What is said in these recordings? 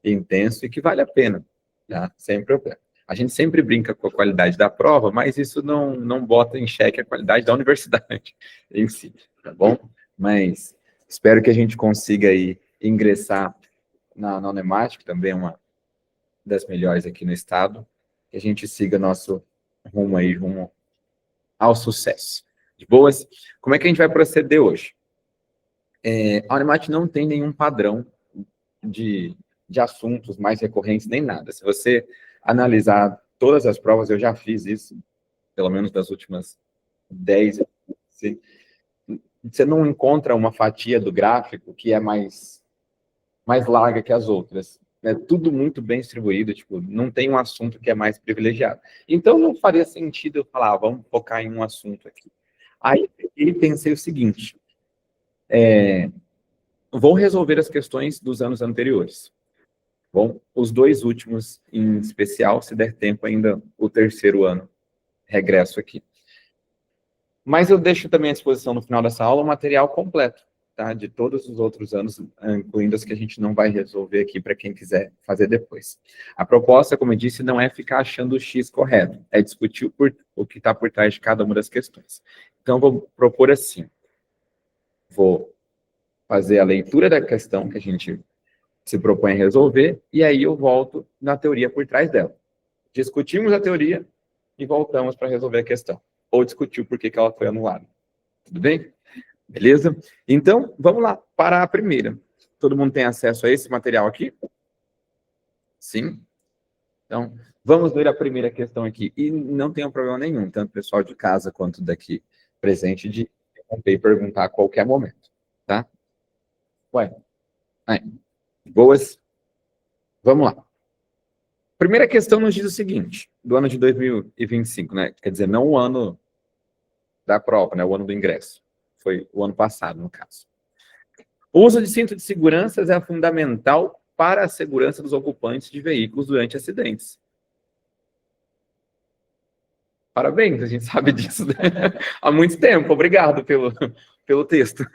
intenso e que vale a pena, tá? Sem problema. A gente sempre brinca com a qualidade da prova, mas isso não bota em xeque a qualidade da universidade em si, tá bom? Mas espero que a gente consiga aí ingressar na Unemat, que também é uma das melhores aqui no estado, que a gente siga nosso rumo ao sucesso. De boas? Como é que a gente vai proceder hoje? A Unemat não tem nenhum padrão de assuntos mais recorrentes, nem nada. Se você analisar todas as provas, eu já fiz isso, pelo menos das últimas 10, você não encontra uma fatia do gráfico que é mais larga que as outras. É tudo muito bem distribuído, tipo, não tem um assunto que é mais privilegiado. Então, não faria sentido eu falar, vamos focar em um assunto aqui. Aí, eu pensei o seguinte, vou resolver as questões dos anos anteriores. Bom, os 2 últimos em especial, se der tempo ainda, o 3º ano, regresso aqui. Mas eu deixo também à disposição no final dessa aula o material completo, tá? De todos os outros anos, incluindo as que a gente não vai resolver aqui para quem quiser fazer depois. A proposta, como eu disse, não é ficar achando o X correto, é discutir o que está por trás de cada uma das questões. Então, vou propor assim, vou fazer a leitura da questão que a gente se propõe a resolver, e aí eu volto na teoria por trás dela. Discutimos a teoria e voltamos para resolver a questão. Ou discutir o porquê que ela foi anulada. Tudo bem? Beleza? Então, vamos lá para a primeira. Todo mundo tem acesso a esse material aqui? Sim? Então, vamos ver a primeira questão aqui. E não tem problema nenhum, tanto o pessoal de casa quanto daqui presente, de interromper e perguntar a qualquer momento. Tá? Ué. Aí. Boas? Vamos lá. Primeira questão nos diz o seguinte, do ano de 2025, né? Quer dizer, não o ano da prova, né? O ano do ingresso. Foi o ano passado, no caso. O uso de cinto de segurança é fundamental para a segurança dos ocupantes de veículos durante acidentes. Parabéns, a gente sabe disso, né? Há muito tempo. Obrigado pelo texto.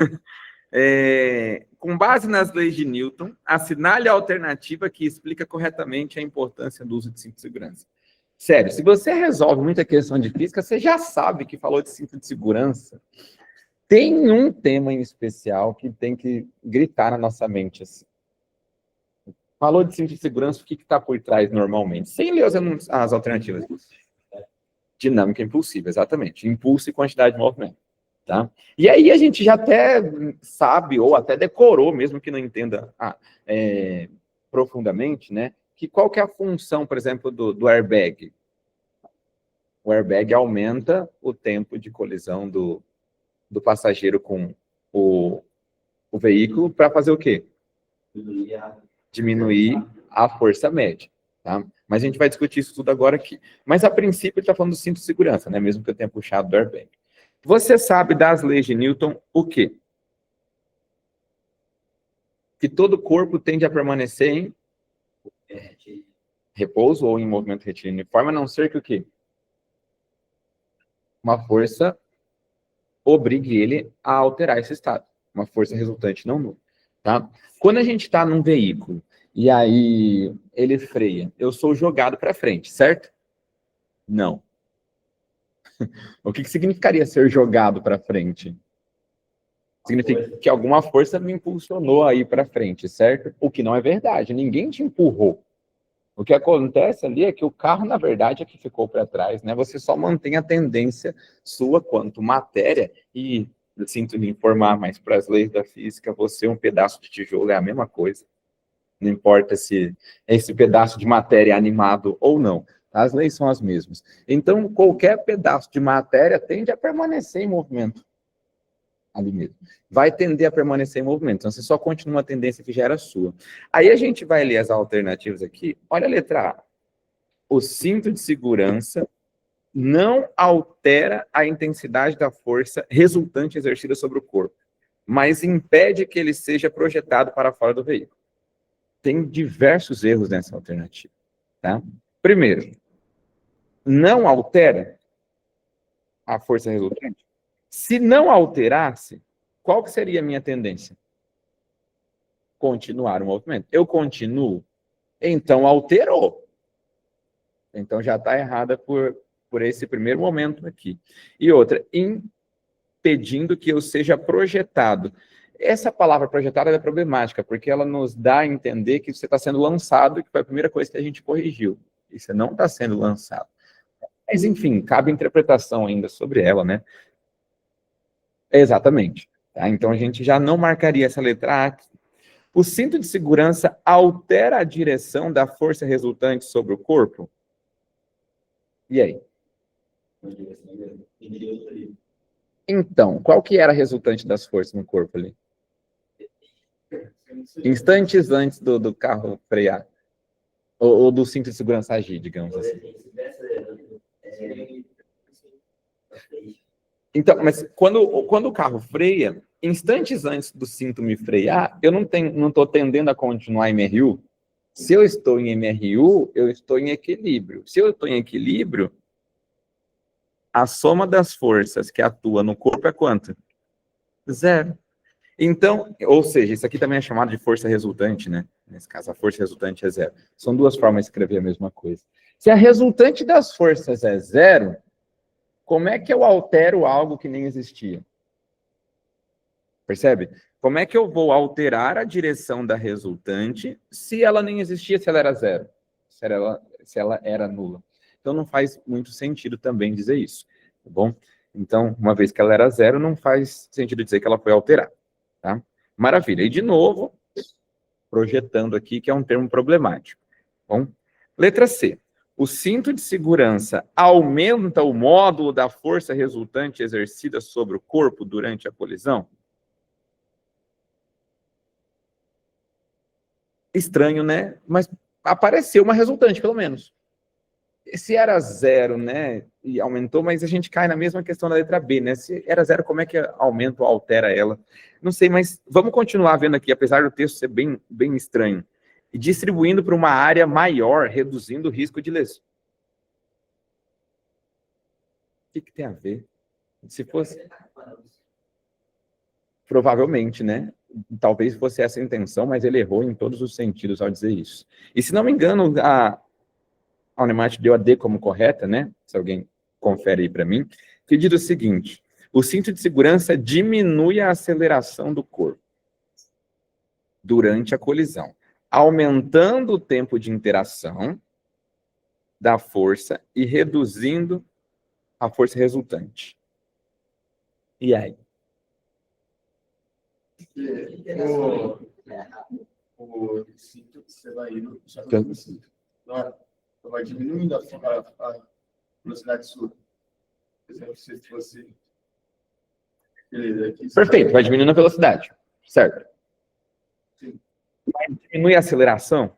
Com base nas leis de Newton, assinale a alternativa que explica corretamente a importância do uso de cinto de segurança. Sério, se você resolve muita questão de física, você já sabe que falou de cinto de segurança. Tem um tema em especial que tem que gritar na nossa mente. Assim. Falou de cinto de segurança, o que está por trás normalmente? Sem ler as alternativas. Dinâmica impulsiva, exatamente. Impulso e quantidade de movimento. Tá? E aí a gente já até sabe, ou até decorou, mesmo que não entenda profundamente, né? Que qual que é a função, por exemplo, do airbag? O airbag aumenta o tempo de colisão do passageiro com o veículo para fazer o quê? Diminuir a força média. Tá? Mas a gente vai discutir isso tudo agora aqui. Mas, a princípio, ele está falando do cinto de segurança, né? Mesmo que eu tenha puxado do airbag. Você sabe das leis de Newton o quê? Que todo corpo tende a permanecer em repouso ou em movimento retilíneo uniforme, a não ser que o quê? Uma força obrigue ele a alterar esse estado. Uma força resultante não nula. Tá? Quando a gente está num veículo e aí ele freia, eu sou jogado para frente, certo? Não. O que significaria ser jogado para frente? Significa que alguma força me impulsionou a ir para frente, certo? O que não é verdade, ninguém te empurrou. O que acontece ali é que o carro, na verdade, é que ficou para trás, né? Você só mantém a tendência sua quanto matéria e, eu sinto lhe informar, mas para as leis da física, você um pedaço de tijolo é a mesma coisa. Não importa se esse pedaço de matéria é animado ou não. As leis são as mesmas. Então, qualquer pedaço de matéria tende a permanecer em movimento. Ali mesmo. Vai tender a permanecer em movimento. Então, você só continua a tendência que já era sua. Aí a gente vai ler as alternativas aqui. Olha a letra A. O cinto de segurança não altera a intensidade da força resultante exercida sobre o corpo, mas impede que ele seja projetado para fora do veículo. Tem diversos erros nessa alternativa. Tá? Primeiro, não altera a força resultante? Se não alterasse, qual que seria a minha tendência? Continuar o movimento. Eu continuo? Então, alterou. Então, já está errada por esse primeiro momento aqui. E outra, impedindo que eu seja projetado. Essa palavra projetada é problemática, porque ela nos dá a entender que você está sendo lançado, que foi a primeira coisa que a gente corrigiu. E você não está sendo lançado. Mas, enfim, cabe interpretação ainda sobre ela, né? Exatamente. Tá? Então, a gente já não marcaria essa letra A. O cinto de segurança altera a direção da força resultante sobre o corpo? E aí? Então, qual que era a resultante das forças no corpo ali? Instantes antes do carro frear. Ou do cinto de segurança agir, digamos assim. Então, mas quando o carro freia, instantes antes do cinto me frear, eu não estou tendendo a continuar em MRU. Se eu estou em MRU, eu estou em equilíbrio. Se eu estou em equilíbrio, a soma das forças que atua no corpo é quanto? 0. Então, ou seja, isso aqui também é chamado de força resultante, né? Nesse caso, a força resultante é 0. São duas formas de escrever a mesma coisa. Se a resultante das forças é 0, como é que eu altero algo que nem existia? Percebe? Como é que eu vou alterar a direção da resultante se ela nem existia, se ela era 0? Se ela era nula. Então, não faz muito sentido também dizer isso, tá bom? Então, uma vez que ela era 0, não faz sentido dizer que ela foi alterada, tá? Maravilha. E, de novo, projetando aqui, que é um termo problemático. Bom, letra C. O cinto de segurança aumenta o módulo da força resultante exercida sobre o corpo durante a colisão? Estranho, né? Mas apareceu uma resultante, pelo menos. Se era 0, né, e aumentou, mas a gente cai na mesma questão da letra B, né? Se era 0, como é que aumenta ou altera ela? Não sei, mas vamos continuar vendo aqui, apesar do texto ser bem estranho. E distribuindo para uma área maior, reduzindo o risco de lesão. O que tem a ver? Se fosse... Provavelmente, né? Talvez fosse essa a intenção, mas ele errou em todos os sentidos ao dizer isso. E se não me engano, a Unemat deu a D como correta, né? Se alguém confere aí para mim. Que diz o seguinte: o cinto de segurança diminui a aceleração do corpo durante a colisão, aumentando o tempo de interação da força e reduzindo a força resultante. E aí? O cinto, você vai indo, só que o cinto. Vai diminuindo a velocidade sua. Por exemplo, se fosse... Perfeito, vai diminuindo a velocidade, certo? Sim. Mas diminui a aceleração?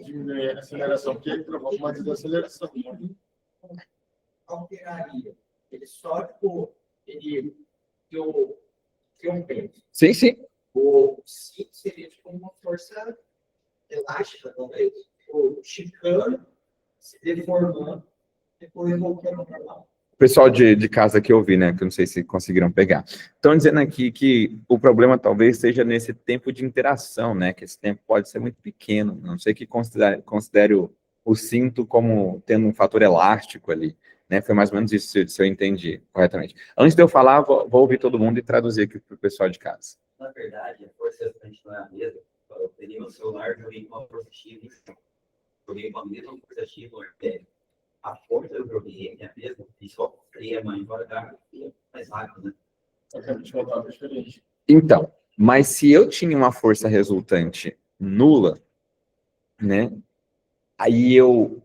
Diminui a aceleração, porque provoca uma desaceleração. Alteraria. Ele só, que eu penso. Sim, sim. O cinto seria tipo uma força elástica, talvez. O esticando, se deformando, depois voltando ao normal. O pessoal de casa que eu vi, né, que eu não sei se conseguiram pegar. Estão dizendo aqui que o problema talvez seja nesse tempo de interação, né, que esse tempo pode ser muito pequeno, não sei que considere o cinto como tendo um fator elástico ali, né, foi mais ou menos isso, se eu entendi corretamente. Antes de eu falar, vou ouvir todo mundo e traduzir aqui para o pessoal de casa. Na verdade, a força resultante não é a mesma. Eu peguei meu celular, joguei com a força X, joguei com a mesma força X no artério. A força eu joguei é a mesma, e só freia mais devagar, mais rápido, né? Então, mas se eu tinha uma força resultante nula, né, aí eu,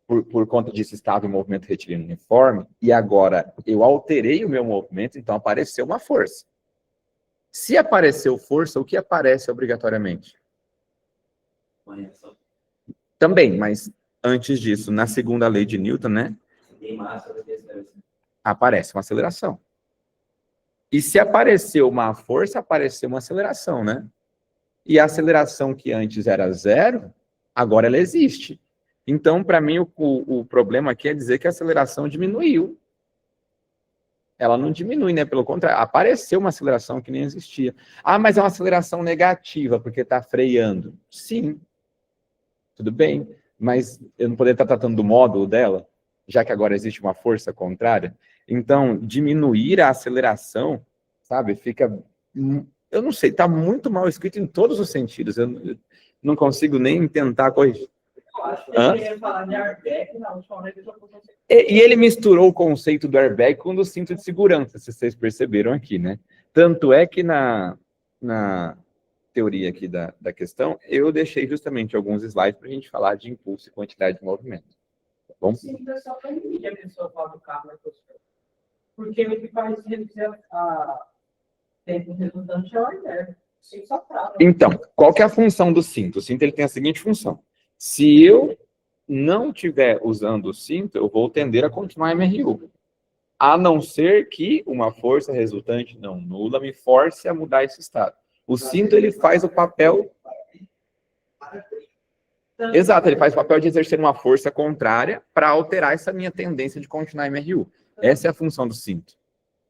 por conta disso, estava em movimento retilíneo uniforme, e agora eu alterei o meu movimento, então apareceu uma força. Se apareceu força, o que aparece obrigatoriamente? Também, mas antes disso, na segunda lei de Newton, né? Aparece uma aceleração. E se apareceu uma força, apareceu uma aceleração, né? E a aceleração que antes era 0, agora ela existe. Então, para mim, o problema aqui é dizer que a aceleração diminuiu. ela não diminui, né? Pelo contrário, apareceu uma aceleração que nem existia. Ah, mas é uma aceleração negativa, porque está freando. Sim, tudo bem, mas eu não poderia estar tratando do módulo dela, já que agora existe uma força contrária. Então, diminuir a aceleração, sabe, fica... Eu não sei, está muito mal escrito em todos os sentidos. Eu não consigo nem tentar corrigir. Eu acho que eu queria falar de airbag na última vez que eu E ele misturou o conceito do airbag com o do cinto de segurança, se vocês perceberam aqui, né? Tanto é que na teoria aqui da questão, eu deixei justamente alguns slides para a gente falar de impulso e quantidade de movimento. Tá bom? Sim, é só para impedir a pessoa fora do carro, né, professor? Porque o que faz reduzir a tempo resultante é o airbag. Sim, só trava. Então, qual que é a função do cinto? O cinto ele tem a seguinte função. Se eu não estiver usando o cinto, eu vou tender a continuar MRU. A não ser que uma força resultante não nula me force a mudar esse estado. O cinto, ele faz o papel... Exato, ele faz o papel de exercer uma força contrária para alterar essa minha tendência de continuar MRU. Essa é a função do cinto.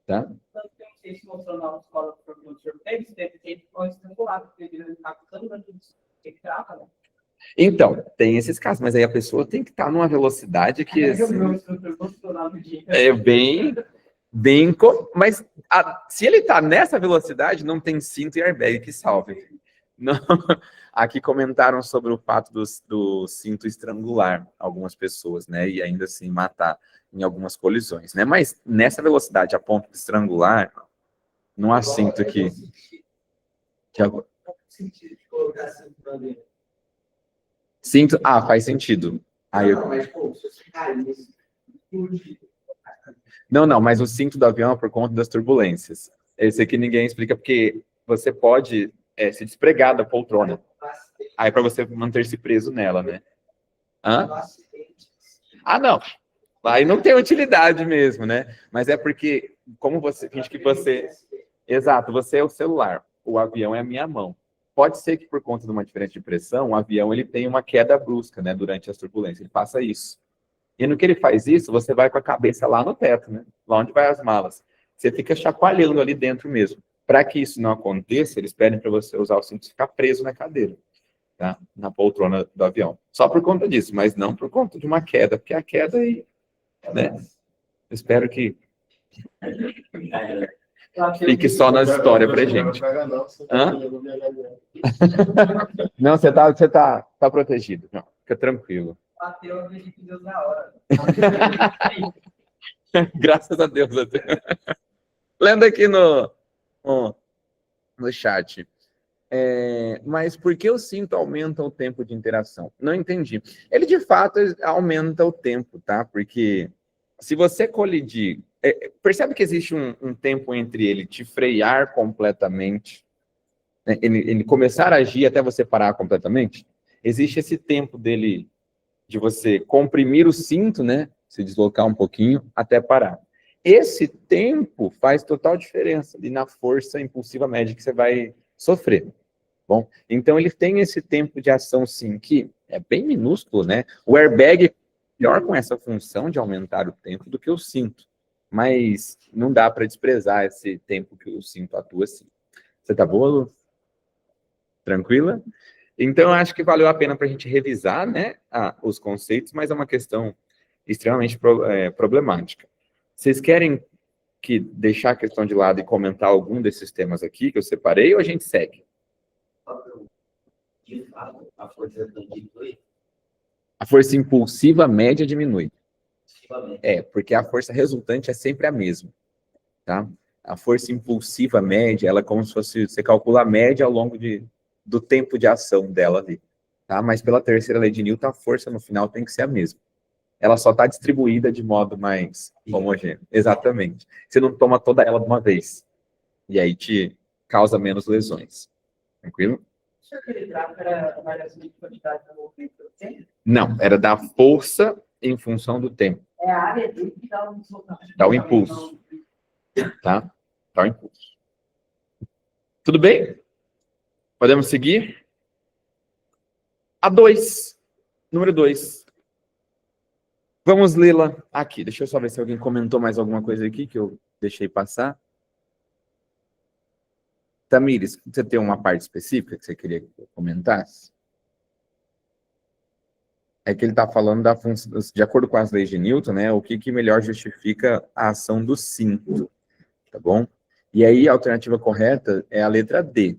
Tá? Tanto que eu não sei se mostrou na escola do professor teve que ficou estrangulado, porque ele está tanto que trava, né? Então, tem esses casos, mas aí a pessoa tem que estar numa velocidade que... assim, é bem... Mas se ele está nessa velocidade, não tem cinto e airbag que salve. Não, aqui comentaram sobre o fato do cinto estrangular algumas pessoas, né? E ainda assim matar em algumas colisões, né? Mas nessa velocidade, a ponto de estrangular, não há cinto que cinto... Ah, faz sentido. Aí eu... Não, mas o cinto do avião é por conta das turbulências. Esse aqui ninguém explica, porque você pode se despregar da poltrona. Aí para você manter-se preso nela, né? Hã? Ah, não. Aí não tem utilidade mesmo, né? Mas é porque, como você finge que você... Exato, você é o celular. O avião é a minha mão. Pode ser que por conta de uma diferença de pressão, o avião ele tem uma queda brusca, né? Durante as turbulências. Ele faça isso. E no que ele faz isso, você vai com a cabeça lá no teto, né? Lá onde vai as malas. Você fica chacoalhando ali dentro mesmo. Para que isso não aconteça, eles pedem para você usar o cinto e ficar preso na cadeira, tá? Na poltrona do avião. Só por conta disso, mas não por conta de uma queda, porque a queda aí, né? Espero que fique só na história pra gente. Hã? Não, você tá protegido. Não, fica tranquilo. Bateu a vez que Deus na hora. Graças a Deus. Lendo aqui no chat. Mas por que o cinto aumenta o tempo de interação? Não entendi. Ele, de fato, aumenta o tempo, tá? Porque se você colidir... percebe que existe um tempo entre ele te frear completamente, né? Ele começar a agir até você parar completamente? Existe esse tempo dele, de você comprimir o cinto, né? Se deslocar um pouquinho até parar. Esse tempo faz total diferença ali na força impulsiva média que você vai sofrer. Bom, então ele tem esse tempo de ação, sim, que é bem minúsculo, né? O airbag é melhor com essa função de aumentar o tempo do que o cinto. Mas não dá para desprezar esse tempo que o cinto atua assim. Você tá boa, Lu? Tranquila? Então, eu acho que valeu a pena para a gente revisar, né, os conceitos, mas é uma questão extremamente problemática. Vocês querem deixar a questão de lado e comentar algum desses temas aqui que eu separei, ou a gente segue? De fato, a força diminui. A força impulsiva média diminui. Porque a força resultante é sempre a mesma, tá? A força impulsiva média, ela é como se fosse, você calcula a média ao longo do tempo de ação dela ali, tá? Mas pela terceira lei de Newton, a força no final tem que ser a mesma. Ela só está distribuída de modo mais homogêneo. Exatamente. Você não toma toda ela de uma vez. E aí te causa menos lesões. Tranquilo? O senhor aquele gráfico era a variação de quantidade do movimento do tempo? Não, era da força em função do tempo. É a área dele que dá um deslocamento. Dá o impulso. Tá? Dá o impulso. Tudo bem? Podemos seguir? A 2. Número 2. Vamos lê-la aqui. Deixa eu só ver se alguém comentou mais alguma coisa aqui que eu Deixei passar. Tamires, você tem uma parte específica que você queria que eu comentasse? É que ele está falando da função, de acordo com as leis de Newton, né? O que melhor justifica a ação do cinto, tá bom? E aí a alternativa correta é a letra D,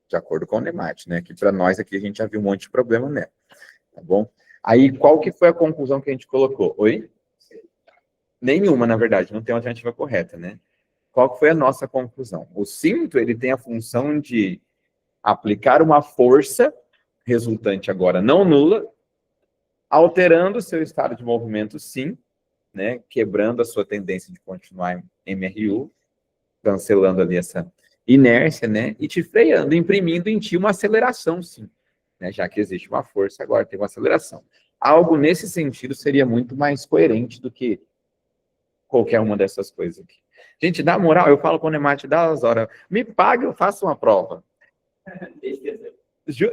de acordo com o Nemat, né? Que para nós aqui a gente já viu um monte de problema nela, tá bom? Aí qual que foi a conclusão que a gente colocou? Oi? Nenhuma, na verdade, não tem alternativa correta, né? Qual que foi a nossa conclusão? O cinto, ele tem a função de aplicar uma força resultante agora não nula, alterando o seu estado de movimento, sim, né? Quebrando a sua tendência de continuar em MRU, cancelando ali essa inércia, né? E te freando, imprimindo em ti uma aceleração, sim. Né? Já que existe uma força, agora tem uma aceleração. Algo nesse sentido seria muito mais coerente do que qualquer uma dessas coisas aqui. Gente, dá moral, eu falo com o Nemat das horas, me paga, eu faço uma prova.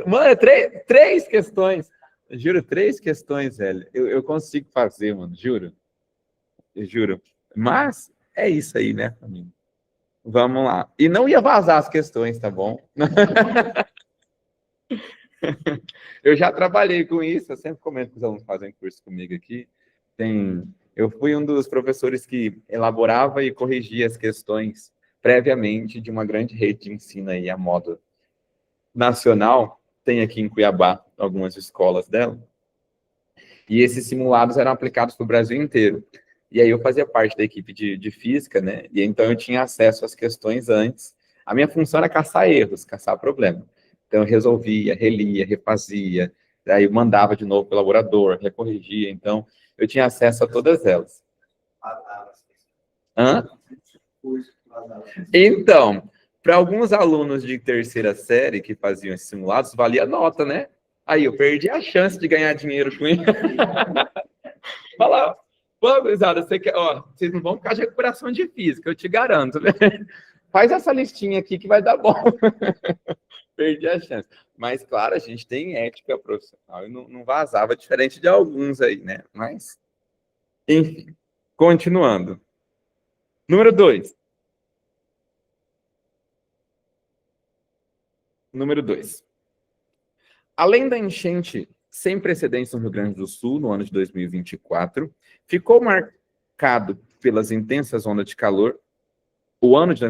Mano, três questões. Juro, 3 questões, velho. Eu consigo fazer, mano, juro. Eu juro. Mas é isso aí, né, família? Vamos lá. E não ia vazar as questões, tá bom? Eu já trabalhei com isso, eu sempre comento que os alunos fazem curso comigo aqui. Eu fui um dos professores que elaborava e corrigia as questões previamente de uma grande rede de ensino aí, a modo nacional. Tem aqui em Cuiabá algumas escolas dela. E esses simulados eram aplicados para o Brasil inteiro. E aí eu fazia parte da equipe de física, né? E então eu tinha acesso às questões antes. A minha função era caçar erros, caçar problema. Então eu resolvia, relia, refazia, aí eu mandava de novo para o elaborador, recorrigia. Então eu tinha acesso a todas elas. Hã? Então, para alguns alunos de terceira série que faziam esses simulados, valia nota, né? Aí eu perdi a chance de ganhar dinheiro com isso. Fala, pô, gurizada, vocês não vão ficar de recuperação de física, eu te garanto, né? Faz essa listinha aqui que vai dar bom. Perdi a chance. Mas, claro, a gente tem ética profissional e não vazava, diferente de alguns aí, né? Mas, enfim, continuando. Número 2. Número 2. Além da enchente sem precedentes no Rio Grande do Sul, no ano de 2024, ficou marcado pelas intensas ondas de calor. O ano de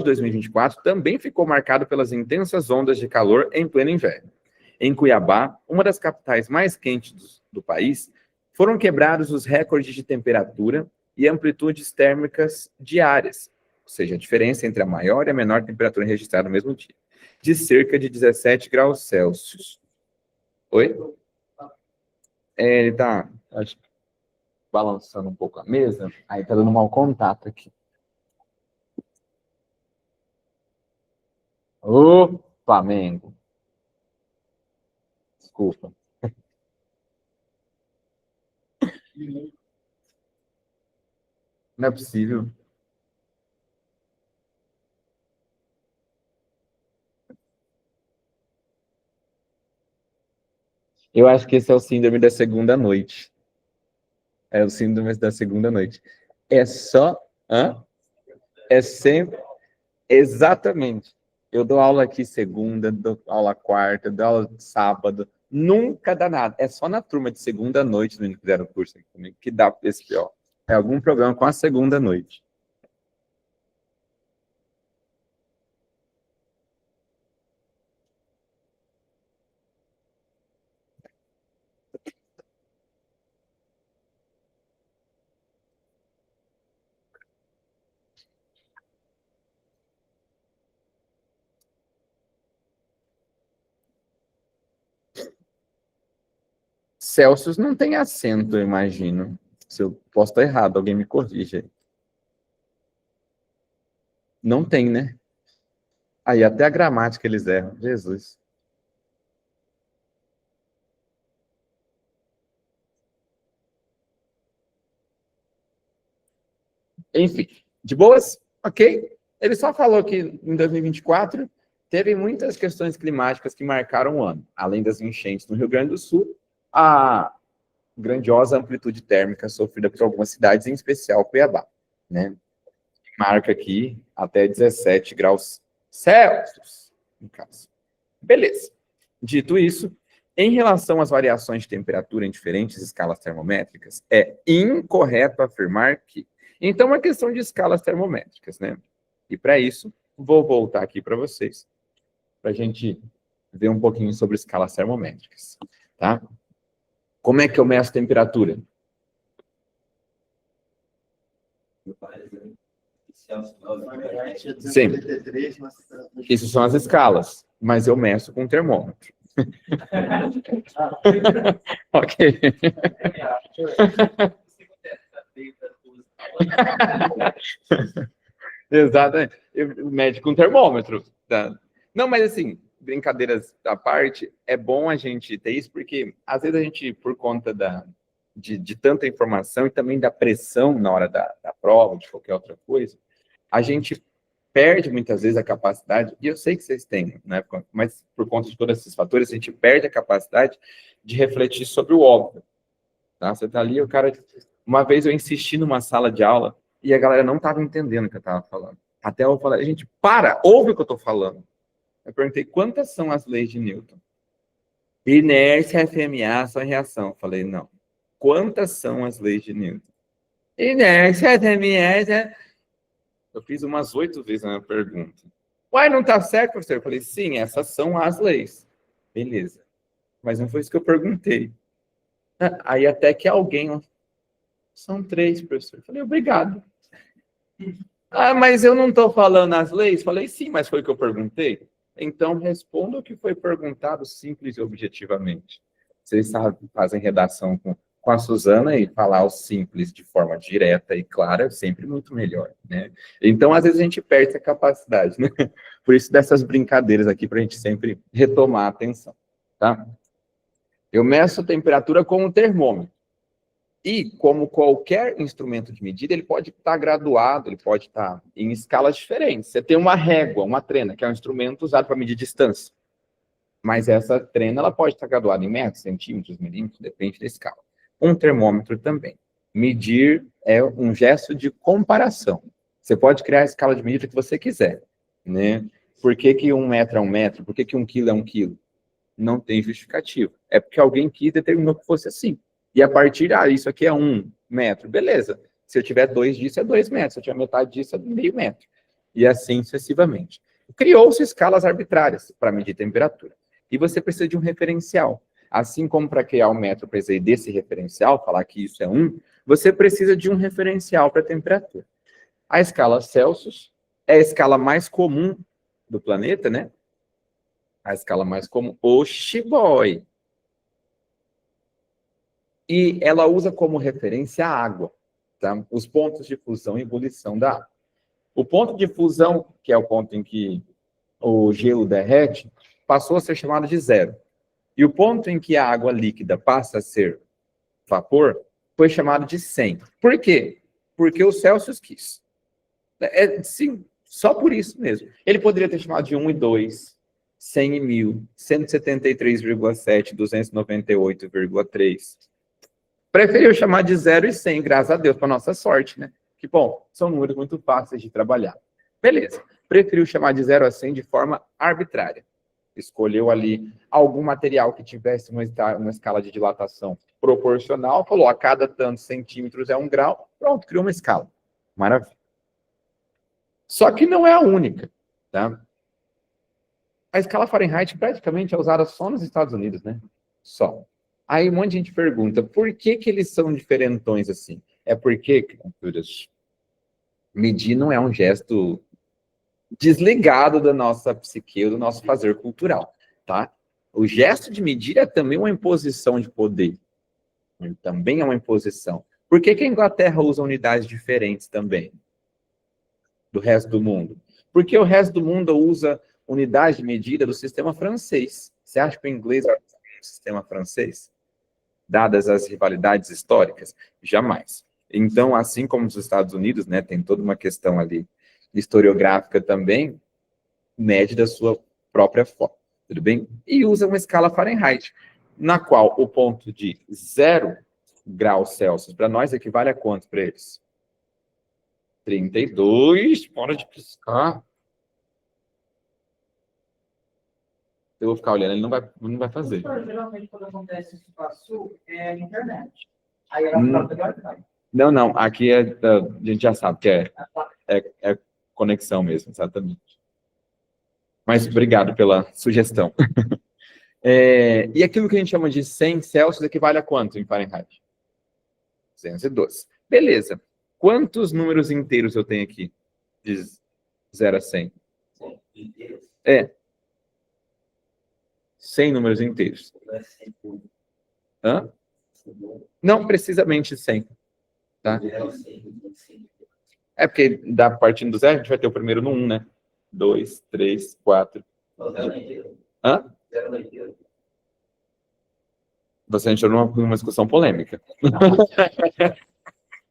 2024 também ficou marcado pelas intensas ondas de calor em pleno inverno. Em Cuiabá, uma das capitais mais quentes do país, foram quebrados os recordes de temperatura e amplitudes térmicas diárias, ou seja, a diferença entre a maior e a menor temperatura registrada no mesmo dia, de cerca de 17 graus Celsius. Oi? Ele está balançando um pouco a mesa, aí está dando mau contato aqui. Ô, Flamengo. Desculpa. Não é possível. Eu acho que esse é o síndrome da segunda noite. É o síndrome da segunda noite. É só... Hã? É sempre... Exatamente. Eu dou aula aqui segunda, dou aula quarta, dou aula sábado. Nunca dá nada. É só na turma de segunda noite, no que fizeram o curso aqui comigo, que dá esse pior. É algum problema com a segunda noite. Celsius não tem acento, eu imagino. Se eu posso estar errado, alguém me corrija. Não tem, né? Aí até a gramática eles erram. Jesus. Enfim, de boas? Ok. Ele só falou que em 2024 teve muitas questões climáticas que marcaram o ano. Além das enchentes no Rio Grande do Sul, a grandiosa amplitude térmica sofrida por algumas cidades, em especial Cuiabá, né? marca aqui até 17 graus Celsius, no caso. Beleza. Dito isso, em relação às variações de temperatura em diferentes escalas termométricas, é incorreto afirmar que... Então, é uma questão de escalas termométricas, né? E para isso, vou voltar aqui para vocês, para a gente ver um pouquinho sobre escalas termométricas, tá? Como é que eu meço temperatura? Sim. Isso são as escalas, mas eu meço com termômetro. Ok. Exatamente. Eu meço com termômetro. Tá? Não, mas assim, brincadeiras à parte, é bom a gente ter isso, porque às vezes a gente, por conta de tanta informação e também da pressão na hora da prova, de qualquer outra coisa, a gente perde muitas vezes a capacidade, e eu sei que vocês têm, né, mas por conta de todos esses fatores, a gente perde a capacidade de refletir sobre o óbvio. Tá? Você está ali, o cara... Uma vez eu insisti numa sala de aula e a galera não estava entendendo o que eu estava falando. Até eu falei, gente, ouve o que eu estou falando. Eu perguntei, quantas são as leis de Newton? Inércia, FMA, ação e reação. Eu falei, não. Quantas são as leis de Newton? Inércia, FMA... Eu fiz umas 8 vezes na pergunta. Uai, não está certo, professor? Eu falei, sim, essas são as leis. Beleza. Mas não foi isso que eu perguntei. Aí até que alguém... São 3, professor. Eu falei, obrigado. Mas eu não estou falando as leis? Falei, sim, mas foi o que eu perguntei. Então, responda o que foi perguntado simples e objetivamente. Vocês sabem, fazem redação com a Suzana e falar o simples de forma direta e clara é sempre muito melhor, né? Então, às vezes, a gente perde essa capacidade, né? Por isso, dessas brincadeiras aqui, para a gente sempre retomar a atenção, tá? Eu meço a temperatura com um termômetro. E, como qualquer instrumento de medida, ele pode estar graduado, ele pode estar em escalas diferentes. Você tem uma régua, uma trena, que é um instrumento usado para medir distância. Mas essa trena ela pode estar graduada em metros, centímetros, milímetros, depende da escala. Um termômetro também. Medir é um gesto de comparação. Você pode criar a escala de medida que você quiser, né? Por que 1 metro é 1 metro? Por que 1 quilo é 1 quilo? Não tem justificativo. É porque alguém quis e determinou que fosse assim. E a partir, isso aqui é 1 metro. Beleza. Se eu tiver 2 disso, é 2 metros. Se eu tiver metade disso, é meio metro. E assim sucessivamente. Criou-se escalas arbitrárias para medir temperatura. E você precisa de um referencial. Assim como para criar um metro, precisei desse referencial, falar que isso é 1, você precisa de um referencial para a temperatura. A escala Celsius é a escala mais comum do planeta, né? A escala mais comum. Oxi, boy! E ela usa como referência a água, tá? Os pontos de fusão e ebulição da água. O ponto de fusão, que é o ponto em que o gelo derrete, passou a ser chamado de 0. E o ponto em que a água líquida passa a ser vapor foi chamado de 100. Por quê? Porque o Celsius quis. Sim, só por isso mesmo. Ele poderia ter chamado de 1 e 2, 100 e 1000, 173,7, 298,3. Preferiu chamar de 0 e 100, graças a Deus, para nossa sorte, né? Que bom, são números muito fáceis de trabalhar. Beleza. Preferiu chamar de 0 a 100 de forma arbitrária. Escolheu ali algum material que tivesse uma escala de dilatação proporcional, falou, a cada tantos centímetros é 1 grau, pronto, criou uma escala. Maravilha. Só que não é a única, tá? A escala Fahrenheit praticamente é usada só nos Estados Unidos, né? Só. Aí um monte de gente pergunta, por que eles são diferentões assim? É porque, criaturas, medir não é um gesto desligado da nossa psique, do nosso fazer cultural, tá? O gesto de medir é também uma imposição de poder. Também é uma imposição. Por que a Inglaterra usa unidades diferentes também do resto do mundo? Porque o resto do mundo usa unidade de medida do sistema francês. Você acha que o inglês é o sistema francês? Dadas as rivalidades históricas? Jamais. Então, assim como os Estados Unidos, né, tem toda uma questão ali historiográfica também, mede da sua própria forma, tudo bem? E usa uma escala Fahrenheit, na qual o ponto de 0 graus Celsius para nós equivale a quanto para eles? 32, para de piscar. Eu vou ficar olhando, ele não vai fazer. Geralmente, quando acontece isso com a Sul, é a internet. Aí ela troca de Wi-Fi. Não, aqui a gente já sabe que é conexão mesmo, exatamente. Mas obrigado pela sugestão. E aquilo que a gente chama de 100 Celsius equivale a quanto em Fahrenheit? 212. Beleza. Quantos números inteiros eu tenho aqui? De 0 a 100? 100 números inteiros. Hã? Não precisamente 100. Tá? É porque partindo do 0, a gente vai ter o primeiro no 1, né? 2, 3, 4. Hã? Você entrou numa discussão polêmica.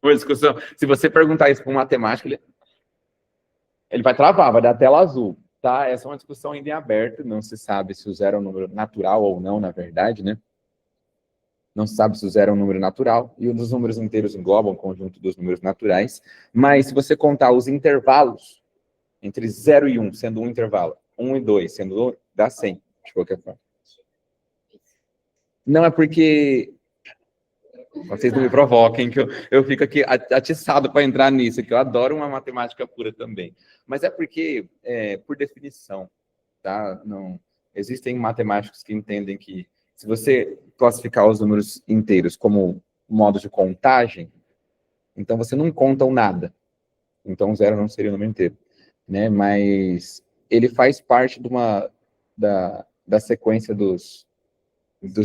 Uma discussão. Se você perguntar isso para um matemático, ele vai travar, vai dar tela azul. Tá? Essa é uma discussão ainda em aberto. Não se sabe se o 0 é um número natural ou não, na verdade, né? Não se sabe se o 0 é um número natural. E os números inteiros englobam o conjunto dos números naturais. Mas se você contar os intervalos entre 0 e 1, sendo um intervalo, 1 e 2, sendo outro, dá 100, de qualquer forma. Não, é porque... Vocês não me provoquem, que eu fico aqui atiçado para entrar nisso, que eu adoro uma matemática pura também. Mas é porque, por definição, tá? Não, existem matemáticos que entendem que se você classificar os números inteiros como modo de contagem, então você não conta o nada. Então 0 não seria o número inteiro, né? Mas ele faz parte da sequência dos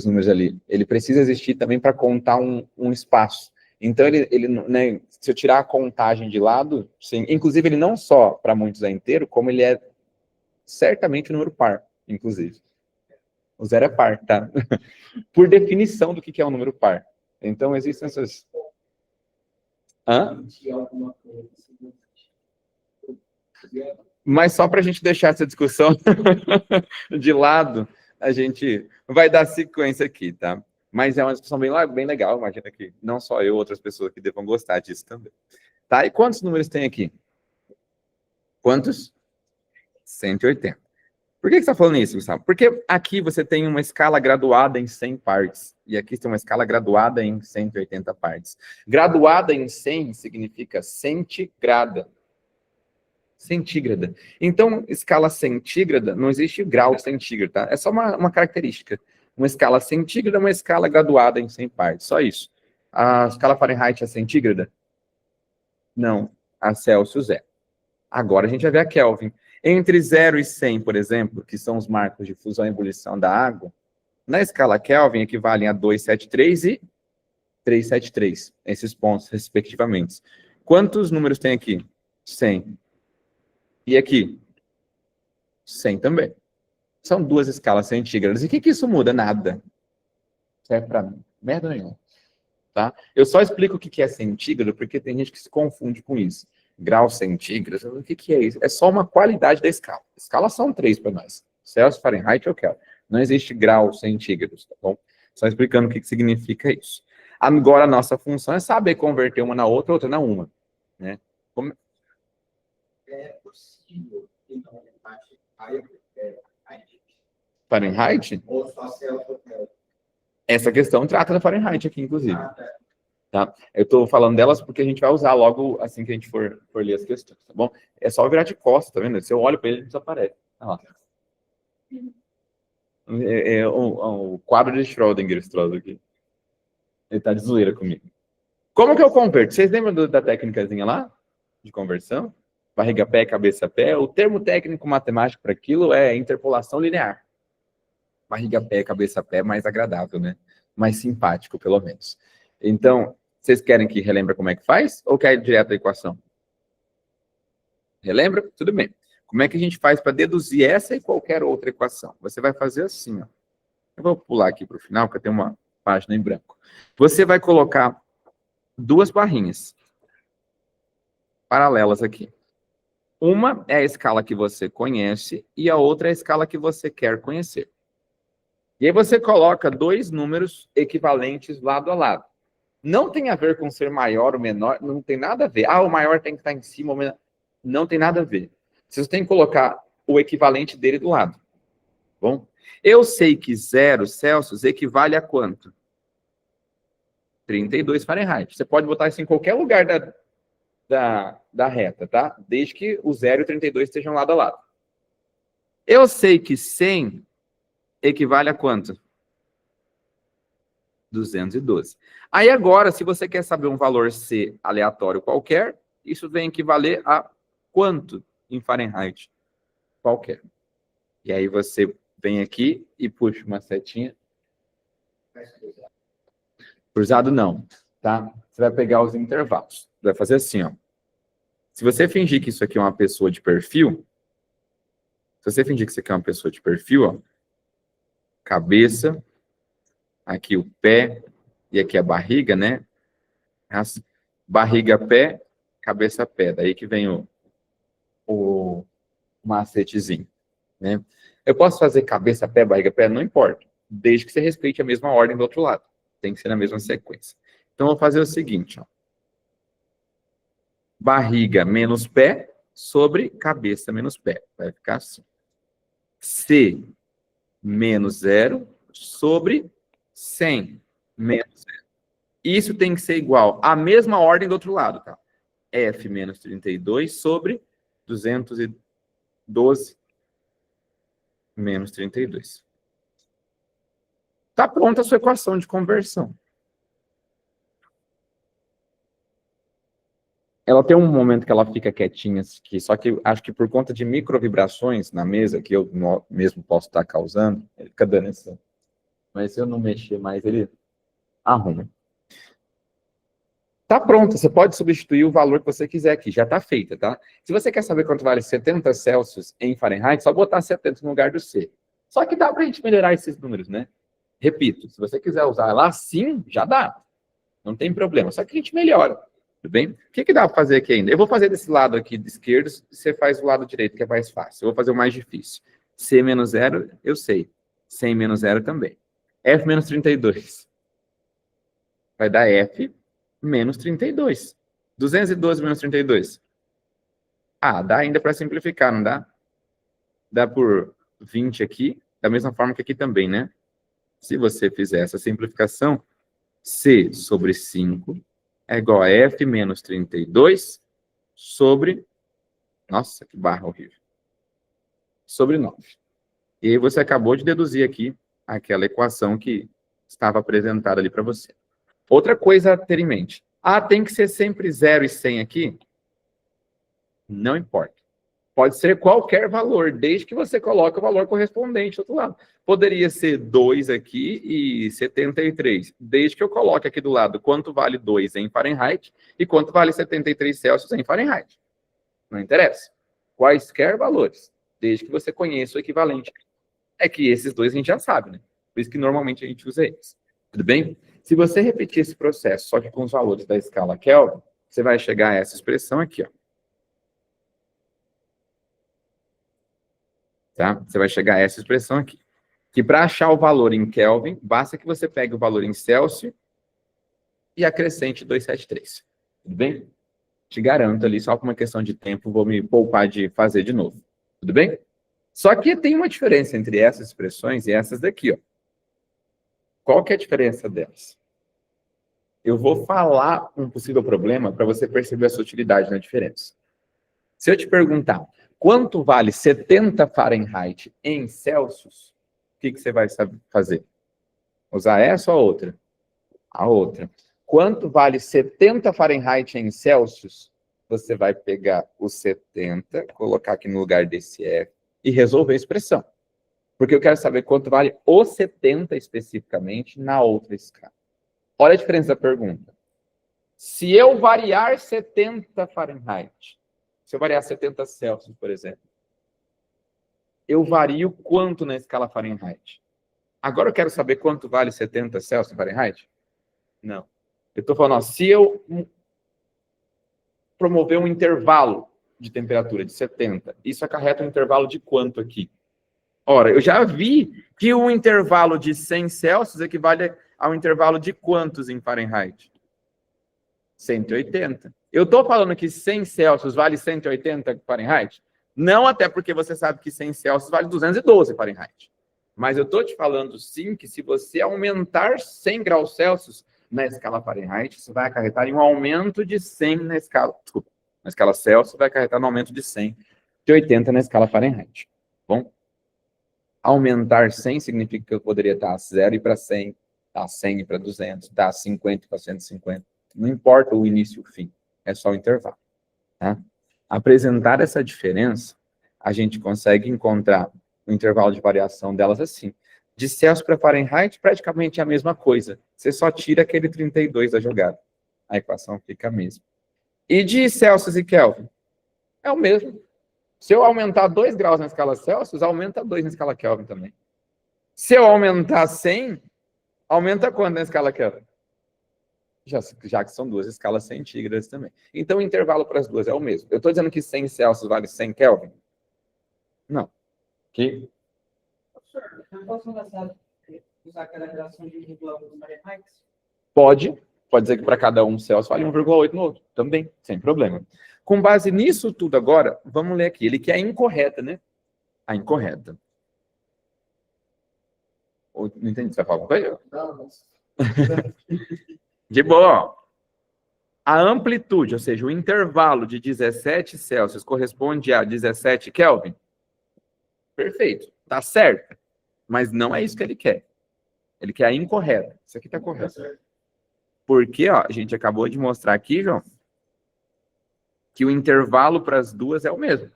números ali. Ele precisa existir também para contar um espaço. Então, né, se eu tirar a contagem de lado, sim, inclusive ele não só, para muitos é inteiro, como ele é certamente um número par, inclusive. O 0 é par, tá? Por definição do que é um número par. Então, existem essas... Hã? Mas só para a gente deixar essa discussão de lado, a gente vai dar sequência aqui, tá? Mas é uma discussão bem legal, imagina que não só eu, outras pessoas que devam gostar disso também. Tá? E quantos números tem aqui? Quantos? 180. Por que você está falando isso, Gustavo? Porque aqui você tem uma escala graduada em 100 partes, e aqui tem uma escala graduada em 180 partes. Graduada em 100 significa centigrada. Centígrada. Então, escala centígrada, não existe grau centígrado, tá? É só uma característica. Uma escala centígrada é uma escala graduada em 100 partes, só isso. A escala Fahrenheit é centígrada? Não. A Celsius é. Agora a gente vai ver a Kelvin. Entre 0 e 100, por exemplo, que são os marcos de fusão e ebulição da água, na escala Kelvin equivalem a 273 e 373, esses pontos, respectivamente. Quantos números tem aqui? 100. E aqui? 100 também. São duas escalas centígradas. E o que isso muda? Nada. Serve para merda nenhuma. Tá? Eu só explico o que é centígrado, porque tem gente que se confunde com isso. Grau centígrado, o que é isso? É só uma qualidade da escala. Escalas são 3 para nós. Celsius, Fahrenheit ou Kelvin. Não existe grau centígrados, tá bom? Só explicando o que significa isso. Agora, a nossa função é saber converter uma na outra, outra na uma. Né? É possível, então, Fahrenheit? ou só Celsius. Essa questão trata da Fahrenheit aqui, inclusive. Tá? Eu estou falando delas porque a gente vai usar logo assim que a gente for ler as questões, tá bom? É só virar de costas, tá vendo? Se eu olho para ele desaparece. Olha lá. O quadro de Schrödinger, esse troço aqui. Ele tá de zoeira comigo. Como que eu converto? Vocês lembram da técnicazinha lá? De conversão? Barriga pé, cabeça pé. O termo técnico matemático para aquilo é interpolação linear. Barriga pé, cabeça pé, mais agradável, né? Mais simpático, pelo menos. Então, vocês querem que relembre como é que faz? Ou quer ir direto à equação? Relembra? Tudo bem. Como é que a gente faz para deduzir essa e qualquer outra equação? Você vai fazer assim, ó. Eu vou pular aqui para o final, porque eu tenho uma página em branco. Você vai colocar duas barrinhas paralelas aqui. Uma é a escala que você conhece e a outra é a escala que você quer conhecer. E aí você coloca dois números equivalentes lado a lado. Não tem a ver com ser maior ou menor, não tem nada a ver. Ah, o maior tem que estar em cima, o menor. Não tem nada a ver. Vocês têm que colocar o equivalente dele do lado. Bom, eu sei que 0 Celsius equivale a quanto? 32 Fahrenheit. Você pode botar isso em qualquer lugar da reta, tá? Desde que o 0 e o 32 estejam lado a lado. Eu sei que 100 equivale a quanto? 212. Aí agora, se você quer saber um valor C aleatório qualquer, isso vem equivaler a quanto em Fahrenheit qualquer. E aí você vem aqui e puxa uma setinha. Cruzado não, tá? Você vai pegar os intervalos. Vai fazer assim, ó. Se você fingir que isso aqui é uma pessoa de perfil, ó, cabeça, aqui o pé, e aqui a barriga, né? Barriga, pé, cabeça, pé. Daí que vem o macetezinho, né? Eu posso fazer cabeça, pé, barriga, pé? Não importa. Desde que você respeite a mesma ordem do outro lado. Tem que ser na mesma sequência. Então, eu vou fazer o seguinte, ó. Barriga menos pé sobre cabeça menos pé. Vai ficar assim. C menos 0 sobre 100 menos 0. Isso tem que ser igual à mesma ordem do outro lado, tá? F menos 32 sobre 212 menos 32. Tá pronta a sua equação de conversão. Ela tem um momento que ela fica quietinha aqui, só que acho que por conta de microvibrações na mesa, que eu mesmo posso estar causando, ele fica dando essa. Mas se eu não mexer mais, ele arruma. Tá pronto, você pode substituir o valor que você quiser aqui, já tá feita, tá? Se você quer saber quanto vale 70 Celsius em Fahrenheit, só botar 70 no lugar do C. Só que dá pra gente melhorar esses números, né? Repito, se você quiser usar lá, sim, já dá. Não tem problema, só que a gente melhora. Tudo bem? O que dá para fazer aqui ainda? Eu vou fazer desse lado aqui de esquerdo, você faz do lado direito, que é mais fácil. Eu vou fazer o mais difícil. C menos 0, eu sei. 100 menos 0 também. F menos 32. Vai dar F menos 32. 212 menos 32. Ah, dá ainda para simplificar, não dá? Dá por 20 aqui, da mesma forma que aqui também, né? Se você fizer essa simplificação, C sobre 5 é igual a F menos 32 sobre... Nossa, que barra horrível. Sobre 9. E aí você acabou de deduzir aqui aquela equação que estava apresentada ali para você. Outra coisa a ter em mente. Ah, tem que ser sempre 0 e 100 aqui? Não importa. Pode ser qualquer valor, desde que você coloque o valor correspondente do outro lado. Poderia ser 2 aqui e 73, desde que eu coloque aqui do lado quanto vale 2 em Fahrenheit e quanto vale 73 Celsius em Fahrenheit. Não interessa. Quaisquer valores, desde que você conheça o equivalente. É que esses dois a gente já sabe, né? Por isso que normalmente a gente usa eles. Tudo bem? Se você repetir esse processo, só que com os valores da escala Kelvin, você vai chegar a essa expressão aqui, ó. Tá? Você vai chegar a essa expressão aqui. Que para achar o valor em Kelvin, basta que você pegue o valor em Celsius e acrescente 273. Tudo bem? Te garanto ali, só por uma questão de tempo, vou me poupar de fazer de novo. Tudo bem? Só que tem uma diferença entre essas expressões e essas daqui, ó. Qual que é a diferença delas? Eu vou falar um possível problema para você perceber a sutilidade na diferença. Se eu te perguntar, quanto vale 70 Fahrenheit em Celsius, o que você vai fazer? Usar essa ou a outra? A outra. Quanto vale 70 Fahrenheit em Celsius? Você vai pegar o 70, colocar aqui no lugar desse F e resolver a expressão. Porque eu quero saber quanto vale o 70 especificamente na outra escala. Olha a diferença da pergunta. Se eu variar 70 Fahrenheit, se eu variar 70 Celsius, por exemplo, eu vario quanto na escala Fahrenheit? Agora eu quero saber quanto vale 70 Celsius Fahrenheit? Não. Eu estou falando, ó, se eu promover um intervalo de temperatura de 70, isso acarreta um intervalo de quanto aqui? Ora, eu já vi que o intervalo de 100 Celsius equivale ao intervalo de quantos em Fahrenheit? 180. Eu estou falando que 100 Celsius vale 180 Fahrenheit? Não, até porque você sabe que 100 Celsius vale 212 Fahrenheit. Mas eu estou te falando, sim, que se você aumentar 100 graus Celsius na escala Fahrenheit, isso vai acarretar em um aumento de 100 na escala... Desculpa, na escala Celsius vai acarretar no aumento de 100, de 80 na escala Fahrenheit. Bom, aumentar 100 significa que eu poderia estar a 0 e para 100, a 100 e para 200, a 50 para 150. Não importa o início e o fim, é só o intervalo. Tá? Apresentar essa diferença, a gente consegue encontrar o intervalo de variação delas assim. De Celsius para Fahrenheit, praticamente é a mesma coisa. Você só tira aquele 32 da jogada. A equação fica a mesma. E de Celsius e Kelvin? É o mesmo. Se eu aumentar 2 graus na escala Celsius, aumenta 2 na escala Kelvin também. Se eu aumentar 100, aumenta quanto na escala Kelvin? Já que são duas escalas centígradas também. Então, o intervalo para as duas é o mesmo. Eu estou dizendo que 100 Celsius vale 100 Kelvin? Não. Ok? Professor, eu posso usar aquela relação de 1,8 Fahrenheit? Pode dizer que para cada um Celsius vale 1,8 no outro. Também, sem problema. Com base nisso tudo agora, vamos ler aqui. Ele quer a incorreta, né? A incorreta. Não entendi, você vai falar alguma coisa? Não, mas... De boa. A amplitude, ou seja, o intervalo de 17 Celsius corresponde a 17 Kelvin? Perfeito. Tá certo. Mas não é isso que ele quer. Ele quer a incorreta. Isso aqui tá correto. Porque, ó, a gente acabou de mostrar aqui, João, que o intervalo para as duas é o mesmo.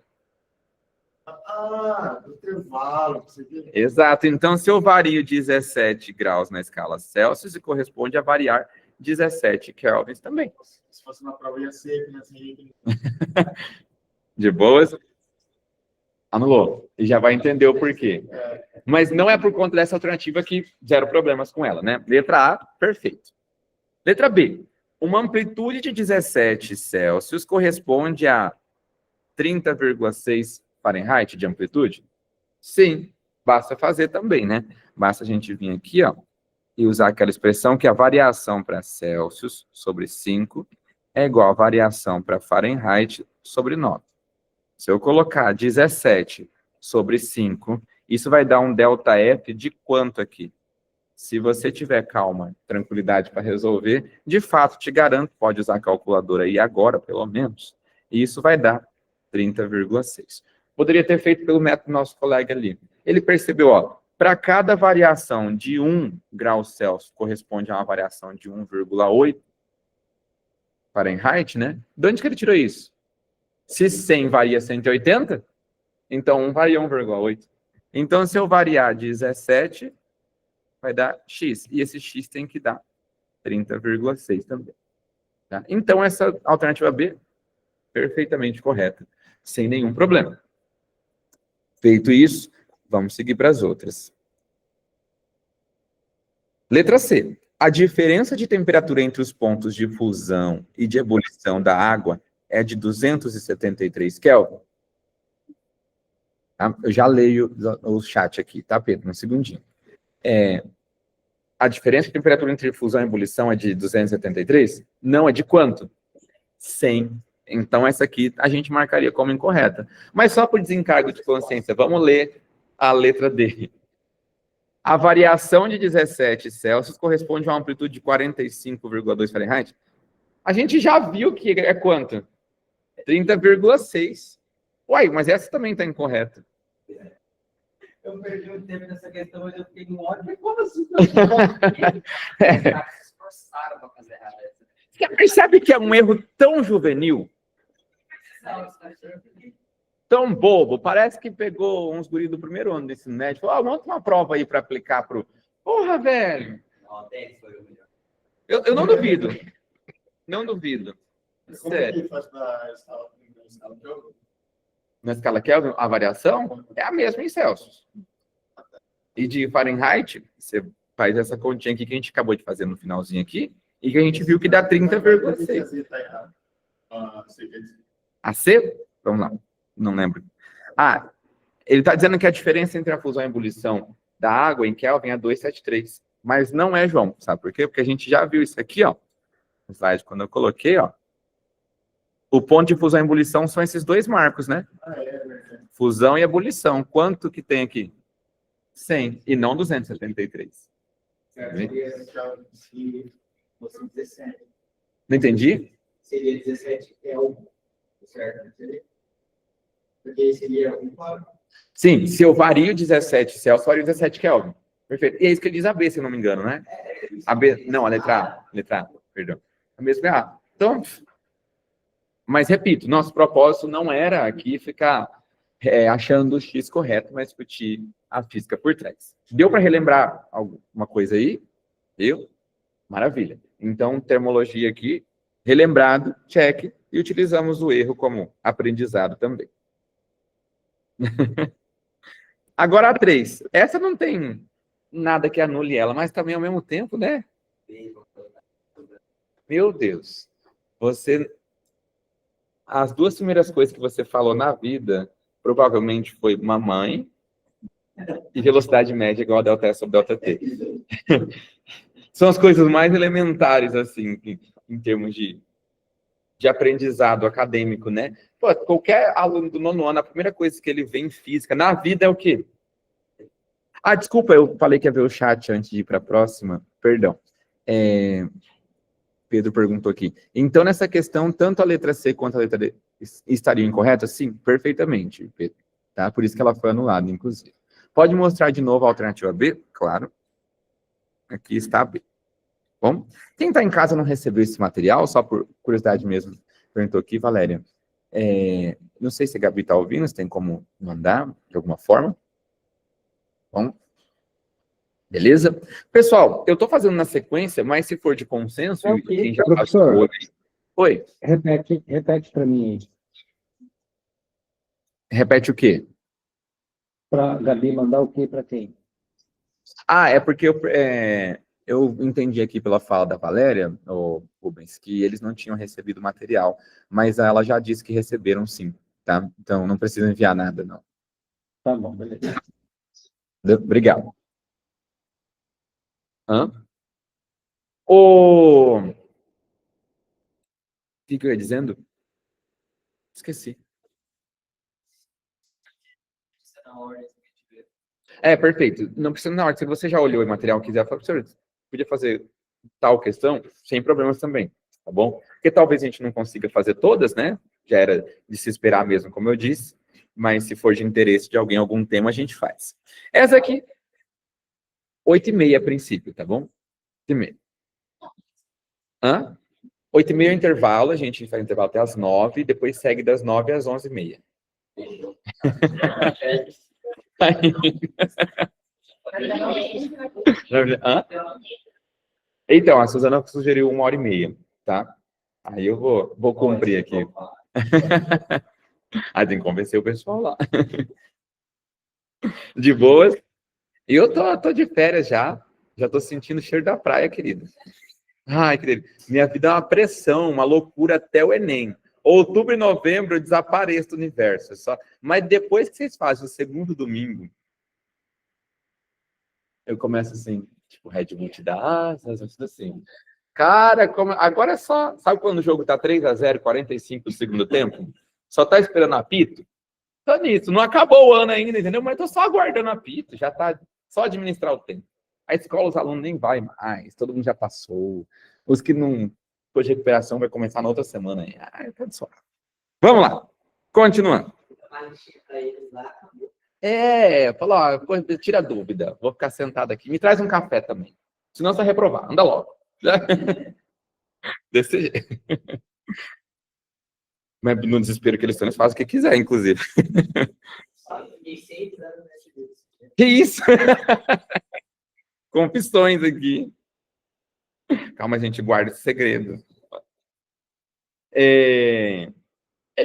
Ah, do intervalo. Você viu? Exato. Então, se eu vario 17 graus na escala Celsius, corresponde a variar 17 kelvins também. Se fosse uma prova, ia ser, né? De boas? Anulou. E já vai entender o porquê. Mas não é por conta dessa alternativa que zero problemas com ela, né? Letra A, perfeito. Letra B. Uma amplitude de 17 Celsius corresponde a 30,6 Fahrenheit de amplitude? Sim. Basta fazer também, né? Basta a gente vir aqui, ó, e usar aquela expressão que a variação para Celsius sobre 5 é igual a variação para Fahrenheit sobre 9. Se eu colocar 17 sobre 5, isso vai dar um ΔF de quanto aqui? Se você tiver calma, tranquilidade para resolver, de fato, te garanto, pode usar a calculadora aí agora, pelo menos, e isso vai dar 30,6. Poderia ter feito pelo método do nosso colega ali. Ele percebeu, ó, para cada variação de 1 grau Celsius corresponde a uma variação de 1,8 Fahrenheit, né? De onde que ele tirou isso? Se 100 varia 180, então 1 varia 1,8. Então, se eu variar 17, vai dar X. E esse X tem que dar 30,6 também. Tá? Então, essa alternativa B, perfeitamente correta, sem nenhum problema. Feito isso, vamos seguir para as outras. Letra C. A diferença de temperatura entre os pontos de fusão e de ebulição da água é de 273 Kelvin. Tá? Eu já leio o chat aqui, tá, Pedro? Um segundinho. A diferença de temperatura entre fusão e ebulição é de 273? Não, é de quanto? 100. Então, essa aqui a gente marcaria como incorreta. Mas só por desencargo de consciência, vamos ler a letra D. A variação de 17 Celsius corresponde a uma amplitude de 45,2 Fahrenheit. A gente já viu que é quanto? 30,6. Uai, mas essa também está incorreta. Eu perdi um tempo nessa questão, mas eu fiquei com ódio. Como assim? Se esforçaram para fazer errado. Você percebe que é um erro tão juvenil? Tão bobo, parece que pegou uns guris do primeiro ano do ensino médio, falou, monta uma prova aí para aplicar pro... Porra, velho! Eu não duvido. Não duvido. Como é que ele faz na escala Kelvin? Na escala Kelvin, a variação é a mesma em Celsius. E de Fahrenheit, você faz essa continha aqui que a gente acabou de fazer no finalzinho aqui, e que a gente viu que dá 30,6. A C? Vamos lá. Não lembro. Ele está dizendo que a diferença entre a fusão e a ebulição da água em Kelvin é 273. Mas não é, João. Sabe por quê? Porque a gente já viu isso aqui, ó. slide, quando eu coloquei, ó, o ponto de fusão e ebulição são esses dois marcos, né? Verdade. Fusão e ebulição. Quanto que tem aqui? 100 e não 273. Seria, se fosse 17. Não entendi? Seria 17 Kelvin, certo? Porque seria um para. Sim, se eu vario 17 Celsius, vario 17 Kelvin. Perfeito. E é isso que ele diz a B, se eu não me engano, né? A B, não, a letra A. Letra A, perdão. A mesma é A. Então, mas repito, nosso propósito não era aqui ficar achando o X correto, mas discutir a física por trás. Deu para relembrar alguma coisa aí? Deu? Maravilha. Então, termologia aqui, relembrado, check, e utilizamos o erro como aprendizado também. Agora a 3. Essa não tem nada que anule ela, mas também ao mesmo tempo, né? Meu Deus. As duas primeiras coisas que você falou na vida, provavelmente foi mamãe e velocidade média igual a delta S sobre delta T. São as coisas mais elementares, assim, em termos de aprendizado acadêmico, né? Pô, qualquer aluno do 9º ano, a primeira coisa que ele vê em física na vida é o quê? Ah, desculpa, eu falei que ia ver o chat antes de ir para a próxima. Perdão. Pedro perguntou aqui. Então, nessa questão, tanto a letra C quanto a letra D estariam incorretas? Sim, perfeitamente, Pedro. Tá? Por isso que ela foi anulada, inclusive. Pode mostrar de novo a alternativa B? Claro. Aqui está a B. Bom, quem está em casa não recebeu esse material, só por curiosidade mesmo, perguntou aqui, Valéria. Não sei se a Gabi está ouvindo, se tem como mandar de alguma forma. Bom, beleza? Pessoal, eu estou fazendo na sequência, mas se for de consenso, quem já professor, oi. Repete para mim. Repete o quê? Para a Gabi mandar o quê para quem? Ah, é porque eu entendi aqui pela fala da Valéria, o Rubens, que eles não tinham recebido o material, mas ela já disse que receberam sim, tá? Então não precisa enviar nada, não. Tá bom, beleza. Obrigado. O que eu ia dizendo? Esqueci. Perfeito. Não precisa na hora. Se você já olhou o material e quiser, professor, podia fazer tal questão, sem problemas também, tá bom? Porque talvez a gente não consiga fazer todas, né? Já era de se esperar mesmo, como eu disse, mas se for de interesse de alguém, algum tema, a gente faz. Essa aqui, 8h30 a princípio, tá bom? 8h30. 8h30 é o intervalo, a gente faz intervalo até as 9h, depois segue das 9h às 11h30. Então, a Suzana sugeriu 1h30, tá? Aí eu vou cumprir aqui. Aí tem que convencer o pessoal lá. De boas. E eu tô de férias já. Já tô sentindo o cheiro da praia, querido. Ai, querido. Minha vida é uma pressão, uma loucura até o Enem. Outubro e novembro eu desapareço do universo. Mas depois que vocês fazem o segundo domingo, eu começo assim, tipo, Red Bull te dá asas, assim. Cara, agora é só... Sabe quando o jogo tá 3-0, 45 do segundo tempo? Só tá esperando apito? Tô nisso. Não acabou o ano ainda, entendeu? Mas tô só aguardando apito. Já tá só administrar o tempo. A escola, os alunos nem vai mais. Todo mundo já passou. Os que não... Depois de recuperação vai começar na outra semana. Tá de suave. Vamos lá. Continuando. Falou, ó, tira a dúvida. Vou ficar sentado aqui. Me traz um café também. Senão você vai reprovar. Anda logo. Desse jeito. Mas no desespero que eles estão, eles fazem o que quiser, inclusive. Que isso? Confissões aqui. Calma, a gente guarda esse segredo. Ele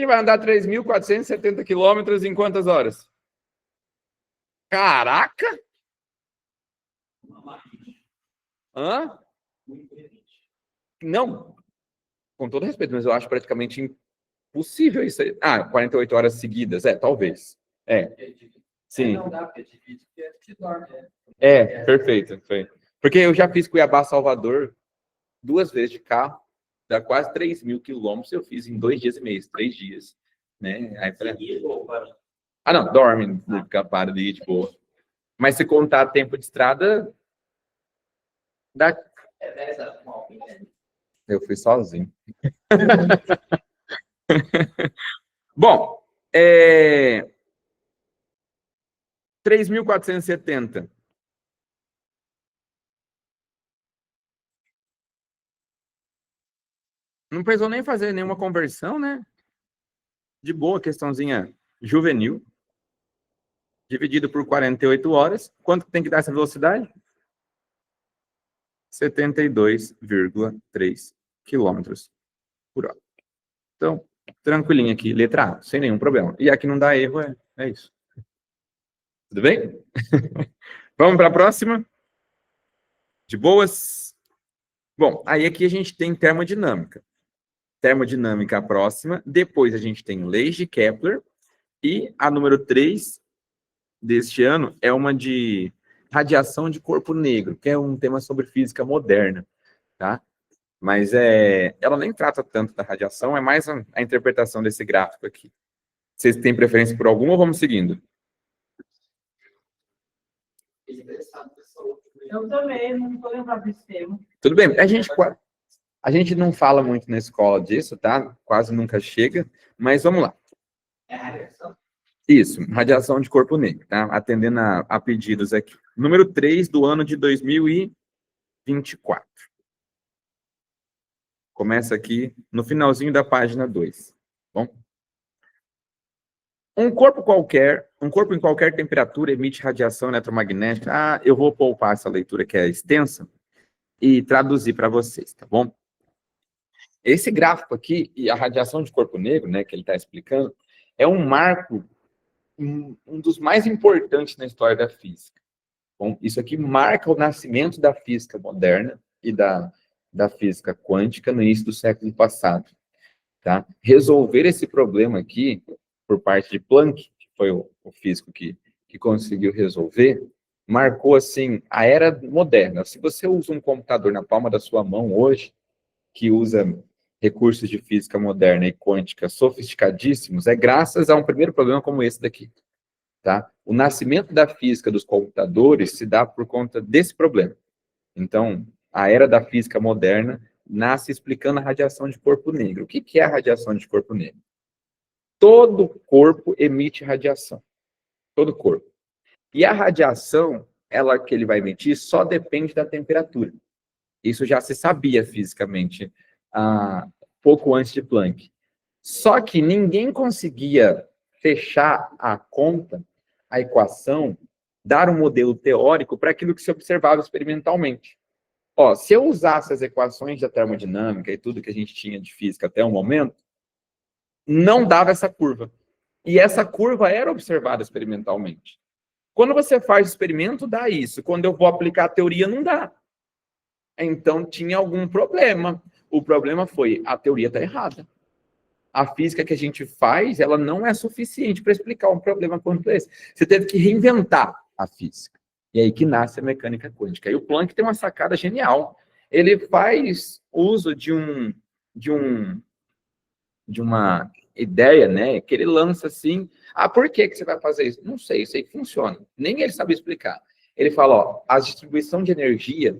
vai andar 3.470 quilômetros em quantas horas? Caraca! Não, com todo respeito, mas eu acho praticamente impossível isso aí. 48 horas seguidas, talvez. Sim. Não dá, porque a gente dorme, né? Perfeito. Porque eu já fiz Cuiabá-Salvador 2 vezes de carro. dá quase 3.000 quilômetros, eu fiz em 2 dias e meio, 3 dias, né? Aí falei, ah, não, dorme, fica para de ir de boa. Mas se contar tempo de estrada, dá... Eu fui sozinho. Bom, 3.470. Não precisou nem fazer nenhuma conversão, né? De boa, questãozinha juvenil. Dividido por 48 horas. Quanto tem que dar essa velocidade? 72,3 quilômetros por hora. Então, tranquilinho aqui, letra A, sem nenhum problema. E aqui não dá erro, é isso. Tudo bem? Vamos para a próxima? De boas? Bom, aí aqui a gente tem termodinâmica. Termodinâmica próxima. Depois a gente tem leis de Kepler. E a número 3 deste ano é uma de radiação de corpo negro, que é um tema sobre física moderna, tá? Mas ela nem trata tanto da radiação, é mais a interpretação desse gráfico aqui. Vocês têm preferência por alguma ou vamos seguindo? Eu também, não estou lembrado desse tema. Tudo bem, a gente não fala muito na escola disso, tá? Quase nunca chega, mas vamos lá. É radiação? Isso, radiação de corpo negro, tá? Atendendo a pedidos aqui. Número 3 do ano de 2024. Começa aqui no finalzinho da página 2. Bom? Um corpo em qualquer temperatura emite radiação eletromagnética. Ah, eu vou poupar essa leitura que é extensa e traduzir para vocês, tá bom? Esse gráfico aqui, e a radiação de corpo negro, né, que ele está explicando, é um marco, um dos mais importantes na história da física. Bom, isso aqui marca o nascimento da física moderna e da física quântica no início do século passado. Tá? Resolver esse problema aqui, por parte de Planck, que foi o físico que conseguiu resolver, marcou, assim, a era moderna. Se você usa um computador na palma da sua mão hoje, que usa recursos de física moderna e quântica sofisticadíssimos, é graças a um primeiro problema como esse daqui. Tá? O nascimento da física dos computadores se dá por conta desse problema. Então, a era da física moderna nasce explicando a radiação de corpo negro. O que é a radiação de corpo negro? Todo corpo emite radiação. Todo corpo. E a radiação, ela que ele vai emitir, só depende da temperatura. Isso já se sabia fisicamente pouco antes de Planck. Só que ninguém conseguia fechar a conta, a equação, dar um modelo teórico para aquilo que se observava experimentalmente. Ó, se eu usasse as equações da termodinâmica e tudo que a gente tinha de física até o momento, não dava essa curva. E essa curva era observada experimentalmente. Quando você faz o experimento, dá isso. Quando eu vou aplicar a teoria, não dá. Então, tinha algum problema. O problema foi, a teoria está errada. A física que a gente faz, ela não é suficiente para explicar um problema quanto esse. Você teve que reinventar a física. E aí que nasce a mecânica quântica. E o Planck tem uma sacada genial. Ele faz uso de uma ideia, né, que ele lança assim, por que você vai fazer isso? Não sei, que funciona. Nem ele sabe explicar. Ele fala, ó, a distribuição de energia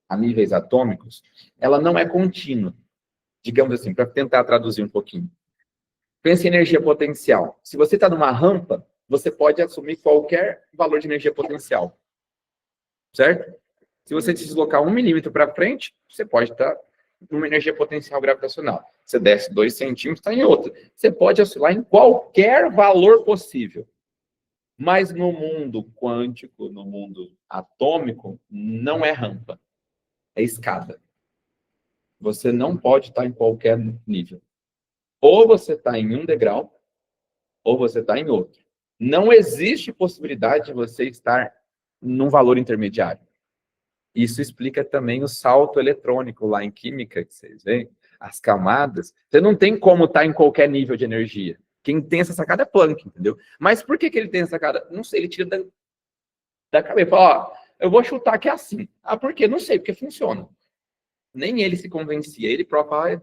a níveis atômicos, ela não é contínua. Digamos assim, para tentar traduzir um pouquinho. Pense em energia potencial. Se você está numa rampa, você pode assumir qualquer valor de energia potencial. Certo? Se você se deslocar 1 milímetro para frente, você pode estar numa energia potencial gravitacional. Você desce 2 centímetros, está em outra. Você pode oscilar em qualquer valor possível. Mas no mundo quântico, no mundo atômico, não é rampa. É escada. Você não pode estar em qualquer nível. Ou você está em um degrau, ou você está em outro. Não existe possibilidade de você estar num valor intermediário. Isso explica também o salto eletrônico lá em química, que vocês veem, as camadas. Você não tem como estar em qualquer nível de energia. Quem tem essa sacada é Planck, entendeu? Mas por que ele tem essa sacada? Não sei, ele tira da cabeça. Fala, ó, eu vou chutar que é assim. Por quê? Não sei, porque funciona. Nem ele se convencia. Ele próprio,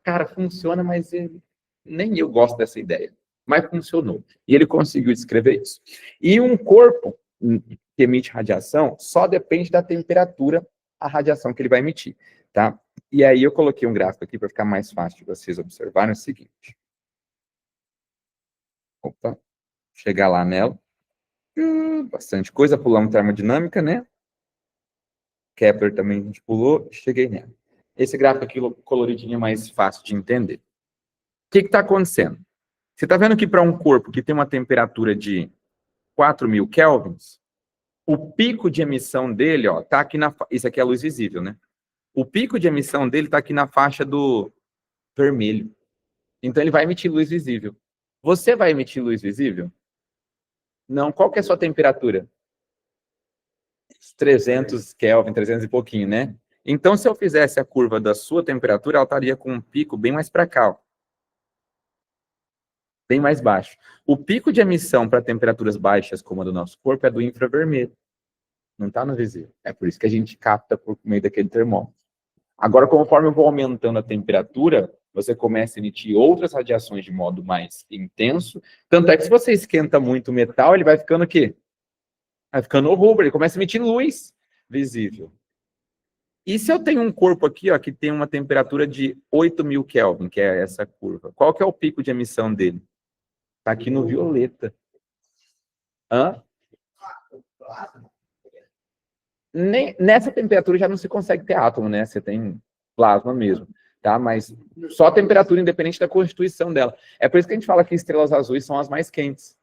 cara, funciona, mas nem eu gosto dessa ideia. Mas funcionou. E ele conseguiu descrever isso. E um corpo que emite radiação só depende da temperatura, a radiação que ele vai emitir, tá? E aí eu coloquei um gráfico aqui para ficar mais fácil de vocês observarem o seguinte. Opa, chegar lá nela. Bastante coisa, pulamos termodinâmica, né? Kepler também a gente pulou, cheguei nela. Esse gráfico aqui coloridinho é mais fácil de entender. O que está acontecendo? Você está vendo que para um corpo que tem uma temperatura de 4.000 kelvins, o pico de emissão dele, ó, tá aqui na... Isso aqui é a luz visível, né? O pico de emissão dele está aqui na faixa do vermelho. Então, ele vai emitir luz visível. Você vai emitir luz visível? Não. Qual que é a sua temperatura? 300 Kelvin, 300 e pouquinho, né? Então, se eu fizesse a curva da sua temperatura, ela estaria com um pico bem mais para cá, ó. Bem mais baixo. O pico de emissão para temperaturas baixas, como a do nosso corpo, é do infravermelho. Não está no visível. É por isso que a gente capta por meio daquele termômetro. Agora, conforme eu vou aumentando a temperatura, você começa a emitir outras radiações de modo mais intenso. Tanto é que se você esquenta muito o metal, ele vai ficando o quê? Vai ficando rubro, ele começa a emitir luz visível. E se eu tenho um corpo aqui, ó, que tem uma temperatura de 8.000 Kelvin, que é essa curva, qual que é o pico de emissão dele? Está aqui no violeta. Hã? Nessa temperatura já não se consegue ter átomo, né? Você tem plasma mesmo, tá? Mas só a temperatura independente da constituição dela. É por isso que a gente fala que estrelas azuis são as mais quentes.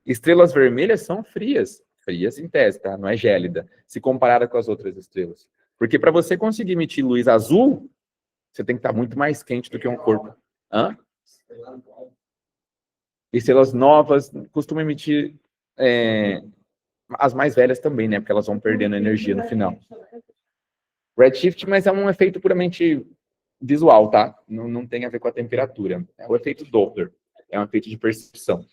Estrelas vermelhas são frias. Frias em tese, tá? Não é gélida, se comparada com as outras estrelas. Porque para você conseguir emitir luz azul, você tem que estar muito mais quente do que um corpo. Hã? Estrelas novas costumam emitir... as mais velhas também, né? Porque elas vão perdendo energia no final. Redshift, mas é um efeito puramente visual, tá? Não tem a ver com a temperatura. É o efeito Doppler. É um efeito de percepção.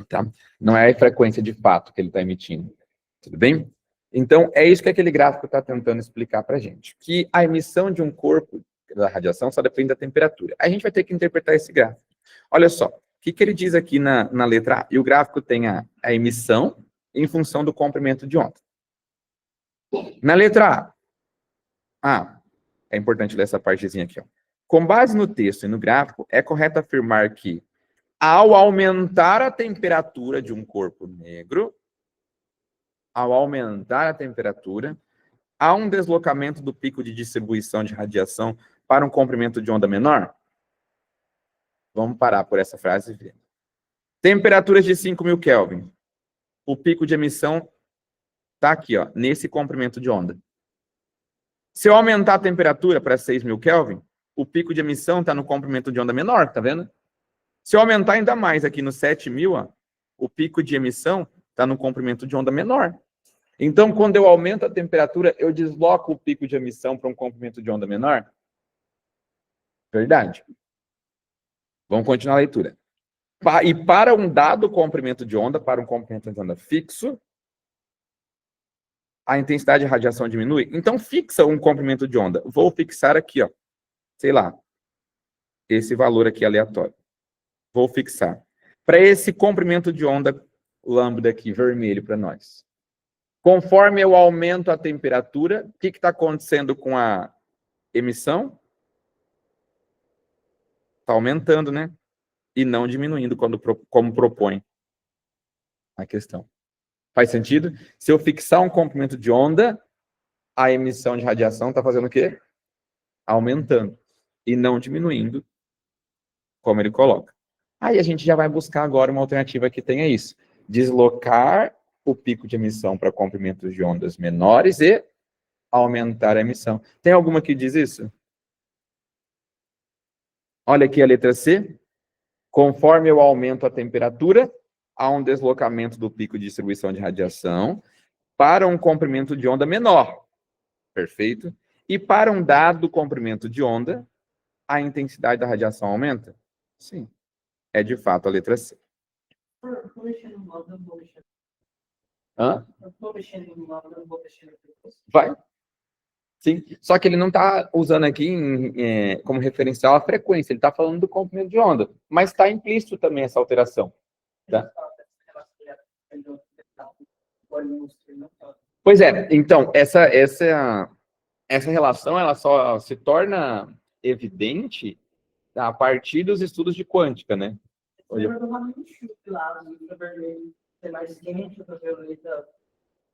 Tá? Não é a frequência de fato que ele está emitindo. Tudo bem? Então, é isso que aquele gráfico está tentando explicar para a gente. Que a emissão de um corpo da radiação só depende da temperatura. A gente vai ter que interpretar esse gráfico. Olha só. O que ele diz aqui na letra A? E o gráfico tem a emissão em função do comprimento de onda. Na letra A, é importante ler essa partezinha aqui, ó. Com base no texto e no gráfico, é correto afirmar que, ao aumentar a temperatura de um corpo negro, há um deslocamento do pico de distribuição de radiação para um comprimento de onda menor? Vamos parar por essa frase e ver. Temperaturas de 5.000 Kelvin. O pico de emissão está aqui, ó, nesse comprimento de onda. Se eu aumentar a temperatura para 6.000 Kelvin, o pico de emissão está no comprimento de onda menor, tá vendo? Se eu aumentar ainda mais aqui no 7.000, ó, o pico de emissão está no comprimento de onda menor. Então, quando eu aumento a temperatura, eu desloco o pico de emissão para um comprimento de onda menor? Verdade. Vamos continuar a leitura. E para um dado comprimento de onda, para um comprimento de onda fixo, a intensidade de radiação diminui? Então, fixa um comprimento de onda. Vou fixar aqui, ó, sei lá, esse valor aqui aleatório. Vou fixar. Para esse comprimento de onda lambda aqui, vermelho para nós. Conforme eu aumento a temperatura, o que está acontecendo com a emissão? Está aumentando, né? E não diminuindo, como propõe a questão. Faz sentido? Se eu fixar um comprimento de onda, a emissão de radiação está fazendo o quê? Aumentando. E não diminuindo, como ele coloca. Aí a gente já vai buscar agora uma alternativa que tenha isso. Deslocar o pico de emissão para comprimentos de ondas menores e aumentar a emissão. Tem alguma que diz isso? Olha aqui a letra C. Conforme eu aumento a temperatura, há um deslocamento do pico de distribuição de radiação para um comprimento de onda menor. Perfeito? E para um dado comprimento de onda, a intensidade da radiação aumenta? Sim. É de fato a letra C. Tô mexendo no modo, não vou mexer. Hã? Eu tô mexendo no modo, não vou mexer no percurso. Vai. Sim, só que ele não está usando aqui como referencial a frequência, ele está falando do comprimento de onda, mas está implícito também essa alteração. Tá? Pois é, então, essa relação ela só se torna evidente a partir dos estudos de quântica, né? Você vai tomar um chute lá, o infravermelho ser mais quente, o ultravioleta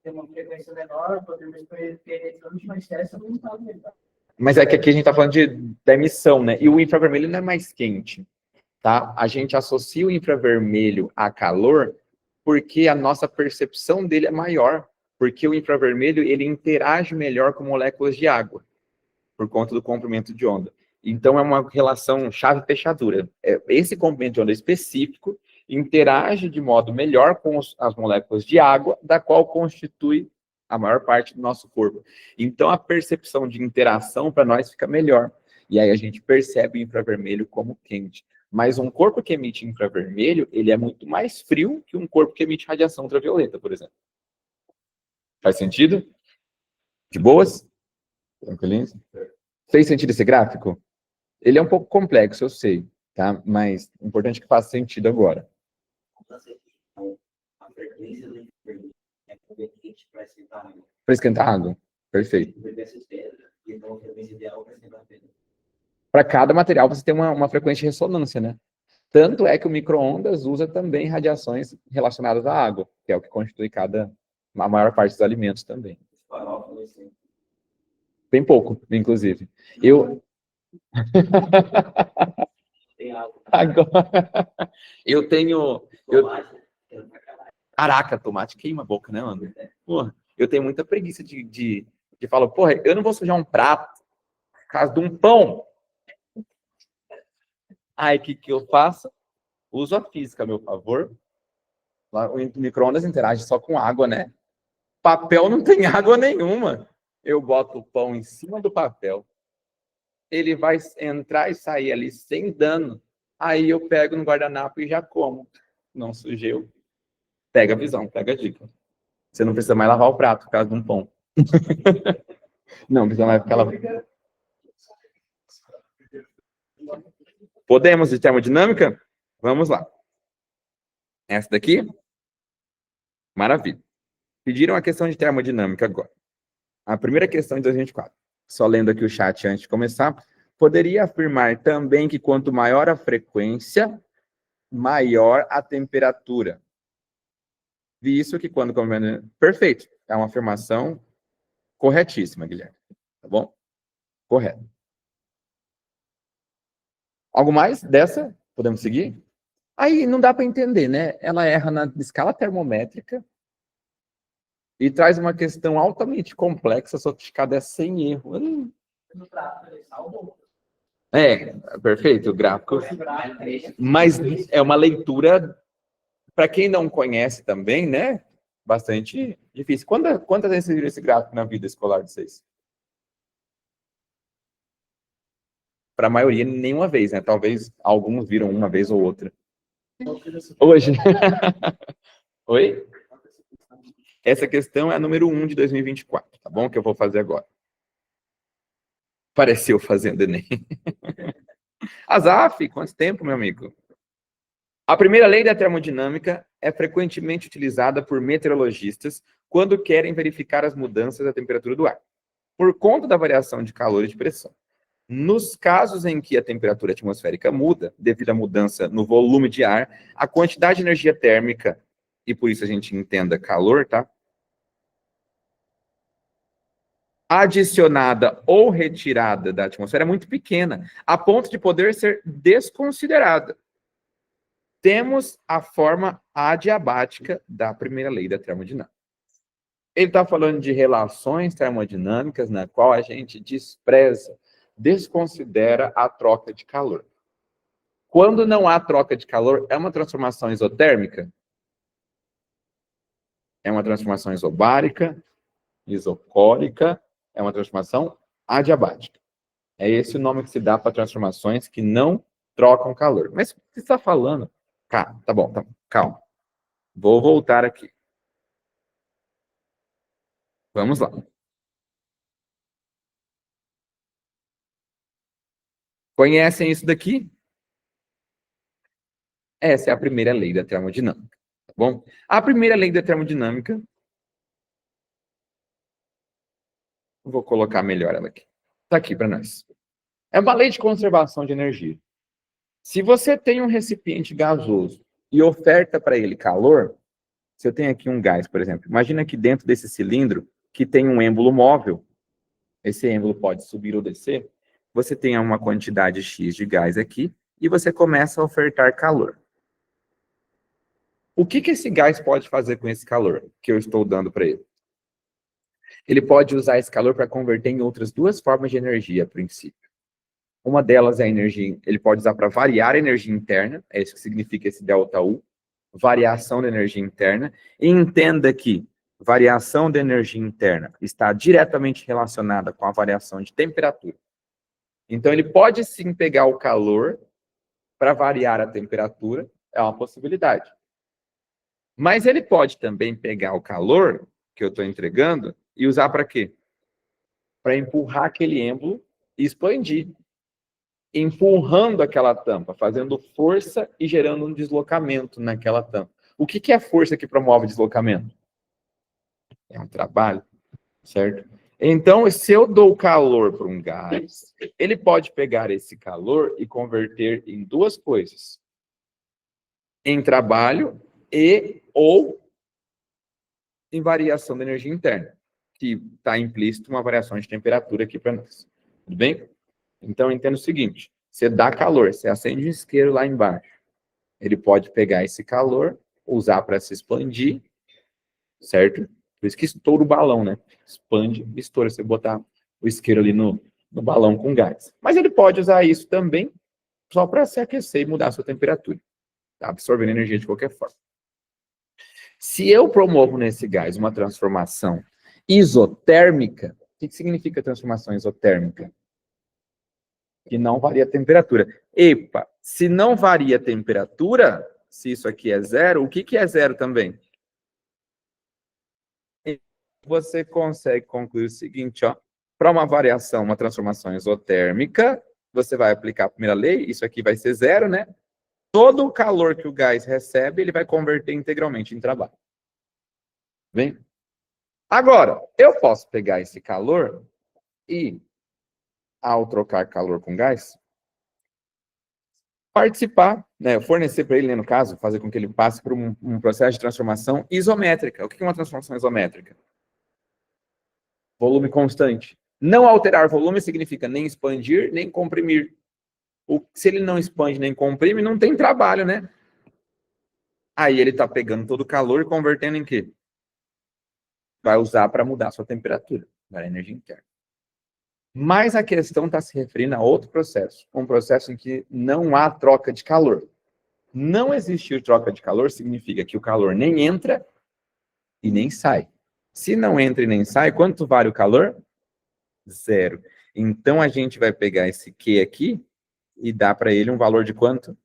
ter uma frequência menor, poder mais penetrante, mas essa não está vendo. Mas é que aqui a gente está falando da emissão, né? E o infravermelho não é mais quente, tá? A gente associa o infravermelho a calor porque a nossa percepção dele é maior, porque o infravermelho ele interage melhor com moléculas de água, por conta do comprimento de onda. Então é uma relação chave-fechadura. Esse comprimento de onda específico interage de modo melhor com as moléculas de água, da qual constitui a maior parte do nosso corpo. Então a percepção de interação para nós fica melhor. E aí a gente percebe o infravermelho como quente. Mas um corpo que emite infravermelho, ele é muito mais frio que um corpo que emite radiação ultravioleta, por exemplo. Faz sentido? De boas? Tranquilinho? Fez sentido esse gráfico? Ele é um pouco complexo, eu sei, tá? Mas o importante é que faça sentido agora. A frequência do infravermelho é conveniente para esquentar água. Para esquentar água? Perfeito. Então, a frequência ideal para esquentar pedra. Para cada material você tem uma frequência de ressonância, né? Tanto é que o micro-ondas usa também radiações relacionadas à água, que é o que constitui a maior parte dos alimentos também. Bem pouco, inclusive. Tem água. Agora, Caraca, tomate queima a boca, né, André? Porra, eu tenho muita preguiça de falar, porra, eu não vou sujar um prato por causa de um pão. Aí, o que eu faço? Uso a física a meu favor. O micro-ondas interage só com água, né? Papel não tem água nenhuma. Eu boto o pão em cima do papel. Ele vai entrar e sair ali sem dano. Aí eu pego no guardanapo e já como. Não sujei. Pega a visão, pega a dica. Você não precisa mais lavar o prato por causa de um pão. Não precisa mais ficar lavando. Podemos de termodinâmica? Vamos lá. Essa daqui? Maravilha. Pediram a questão de termodinâmica agora. A primeira questão de 2024. Só lendo aqui o chat antes de começar. Poderia afirmar também que quanto maior a frequência, maior a temperatura. Visto que quando... Perfeito. É uma afirmação corretíssima, Guilherme. Tá bom? Correto. Algo mais dessa? Podemos seguir? Aí não dá para entender, né? Ela erra na escala termométrica e traz uma questão altamente complexa, sofisticada, sem erro. Perfeito, o gráfico. Mas é uma leitura, para quem não conhece também, né? Bastante difícil. Quantas vezes vocês viram esse gráfico na vida escolar de vocês? Para a maioria, nenhuma vez, né? Talvez alguns viram uma vez ou outra. Hoje. Oi? Essa questão é a número 1 de 2024, tá bom? Que eu vou fazer agora. Pareceu fazendo Enem. Azaf, quanto tempo, meu amigo? A primeira lei da termodinâmica é frequentemente utilizada por meteorologistas quando querem verificar as mudanças da temperatura do ar, por conta da variação de calor e de pressão. Nos casos em que a temperatura atmosférica muda, devido à mudança no volume de ar, a quantidade de energia térmica, e por isso a gente entenda calor, tá? Adicionada ou retirada da atmosfera é muito pequena, a ponto de poder ser desconsiderada. Temos a forma adiabática da primeira lei da termodinâmica. Ele está falando de relações termodinâmicas na qual a gente despreza, desconsidera a troca de calor. Quando não há troca de calor, é uma transformação isotérmica? É uma transformação isobárica, isocórica, é uma transformação adiabática. É esse o nome que se dá para transformações que não trocam calor. Mas o que você está falando? Tá bom, calma. Vou voltar aqui. Vamos lá. Conhecem isso daqui? Essa é a primeira lei da termodinâmica, tá bom? A primeira lei da termodinâmica, vou colocar melhor ela aqui. Está aqui para nós. É uma lei de conservação de energia. Se você tem um recipiente gasoso e oferta para ele calor, se eu tenho aqui um gás, por exemplo, imagina que dentro desse cilindro, que tem um êmbolo móvel, esse êmbolo pode subir ou descer, você tem uma quantidade X de gás aqui e você começa a ofertar calor. O que esse gás pode fazer com esse calor que eu estou dando para ele? Ele pode usar esse calor para converter em outras duas formas de energia, a princípio. Uma delas é a energia, ele pode usar para variar a energia interna, é isso que significa esse ΔU, variação da energia interna, e entenda que variação da energia interna está diretamente relacionada com a variação de temperatura. Então, ele pode sim pegar o calor para variar a temperatura, é uma possibilidade. Mas ele pode também pegar o calor que eu estou entregando e usar para quê? Para empurrar aquele êmbolo e expandir. Empurrando aquela tampa, fazendo força e gerando um deslocamento naquela tampa. O que é a força que promove deslocamento? É um trabalho, certo? Então, se eu dou calor para um gás, ele pode pegar esse calor e converter em duas coisas. Em trabalho e ou em variação da energia interna, que está implícito uma variação de temperatura aqui para nós. Tudo bem? Então, entenda o seguinte, você dá calor, você acende um isqueiro lá embaixo. Ele pode pegar esse calor, usar para se expandir, certo? Por isso que estoura o balão, né? Expande, estoura, você botar o isqueiro ali no balão com gás. Mas ele pode usar isso também só para se aquecer e mudar a sua temperatura. Tá? Absorvendo energia de qualquer forma. Se eu promovo nesse gás uma transformação isotérmica, o que significa transformação isotérmica? Que não varia a temperatura. Epa, se não varia a temperatura, se isso aqui é zero, o que é zero também? Você consegue concluir o seguinte, ó. Para uma variação, uma transformação isotérmica, você vai aplicar a primeira lei, isso aqui vai ser zero, né? Todo o calor que o gás recebe, ele vai converter integralmente em trabalho. Bem? Agora, eu posso pegar esse calor e, ao trocar calor com gás, participar, né, fornecer para ele, né, no caso, fazer com que ele passe por um processo de transformação isométrica. O que é uma transformação isométrica? Volume constante. Não alterar volume significa nem expandir, nem comprimir. Se ele não expande nem comprime, não tem trabalho, né? Aí ele está pegando todo o calor e convertendo em quê? Vai usar para mudar a sua temperatura, para a energia interna. Mas a questão está se referindo a outro processo, um processo em que não há troca de calor. Não existir troca de calor significa que o calor nem entra e nem sai. Se não entra e nem sai, quanto vale o calor? Zero. Então, a gente vai pegar esse Q aqui e dar para ele um valor de quanto?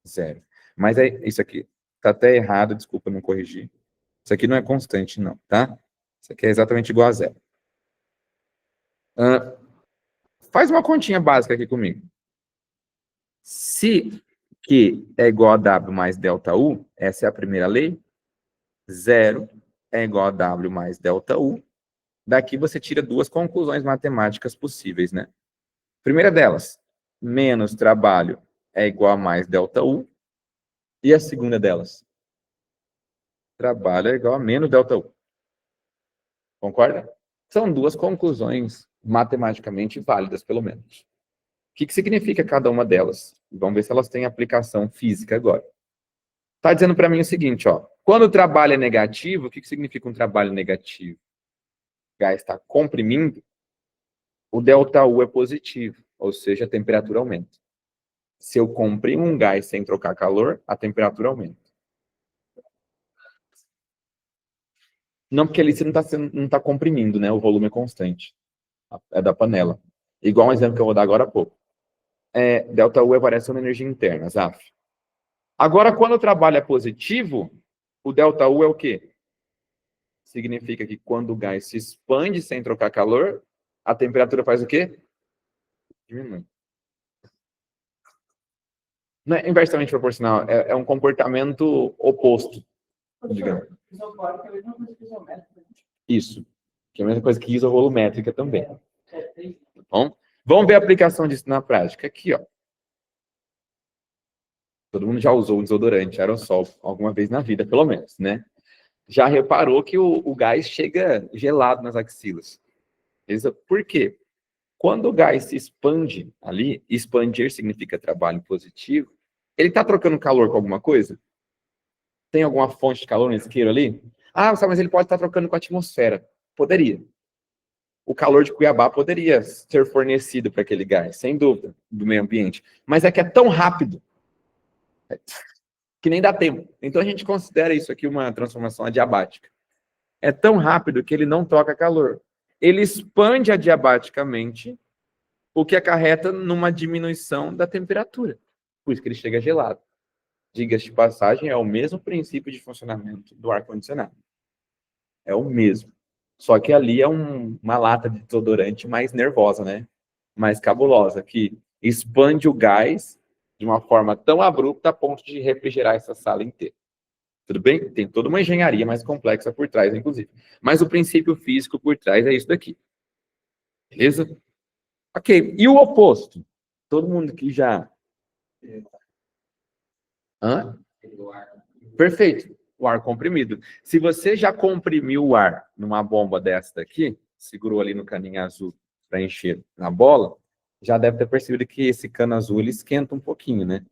Zero. Mas é isso aqui. Está até errado, desculpa, não corrigir. Isso aqui não é constante, não, tá? Isso aqui é exatamente igual a zero. Faz uma continha básica aqui comigo. Se Q é igual a W mais ΔU, essa é a primeira lei, zero é igual a W mais ΔU, daqui você tira duas conclusões matemáticas possíveis, né? Primeira delas, menos trabalho é igual a mais ΔU, e a segunda delas, trabalho é igual a menos ΔU. Concorda? São duas conclusões matematicamente válidas, pelo menos. O que significa cada uma delas? Vamos ver se elas têm aplicação física agora. Está dizendo para mim o seguinte, ó. Quando o trabalho é negativo, o que significa um trabalho negativo? O gás está comprimindo, o ΔU é positivo, ou seja, a temperatura aumenta. Se eu comprimo um gás sem trocar calor, a temperatura aumenta. Não, porque ali você não está comprimindo, né? O volume é constante. É da panela. Igual um exemplo que eu vou dar agora há pouco. ΔU é variação da energia interna, ZAF. Agora, quando o trabalho é positivo, o ΔU é o quê? Significa que quando o gás se expande sem trocar calor, a temperatura faz o quê? Diminui. Não é inversamente proporcional, é um comportamento oposto, digamos. Isobárica é a mesma coisa que isométrica. Isso, que é a mesma coisa que isovolumétrica também. Tá bom? Vamos ver a aplicação disso na prática. Aqui, ó. Todo mundo já usou o desodorante aerossol alguma vez na vida, pelo menos, né? Já reparou que o gás chega gelado nas axilas. Por quê? Quando o gás se expande ali, expandir significa trabalho positivo, ele está trocando calor com alguma coisa? Tem alguma fonte de calor no isqueiro ali? Ah, mas ele pode estar trocando com a atmosfera. Poderia. O calor de Cuiabá poderia ser fornecido para aquele gás, sem dúvida, do meio ambiente. Mas é que é tão rápido que nem dá tempo. Então a gente considera isso aqui uma transformação adiabática. É tão rápido que ele não troca calor. Ele expande adiabaticamente, o que acarreta numa diminuição da temperatura. Por isso que ele chega gelado. Diga-se de passagem, é o mesmo princípio de funcionamento do ar-condicionado. É o mesmo. Só que ali é uma lata de desodorante mais nervosa, né? Mais cabulosa, que expande o gás de uma forma tão abrupta a ponto de refrigerar essa sala inteira. Tudo bem? Tem toda uma engenharia mais complexa por trás, inclusive. Mas o princípio físico por trás é isso daqui. Beleza? Ok. E o oposto? Todo mundo que já... Hã? Perfeito. O ar comprimido. Se você já comprimiu o ar numa bomba dessa daqui, segurou ali no caninho azul para encher na bola, já deve ter percebido que esse cano azul ele esquenta um pouquinho, né?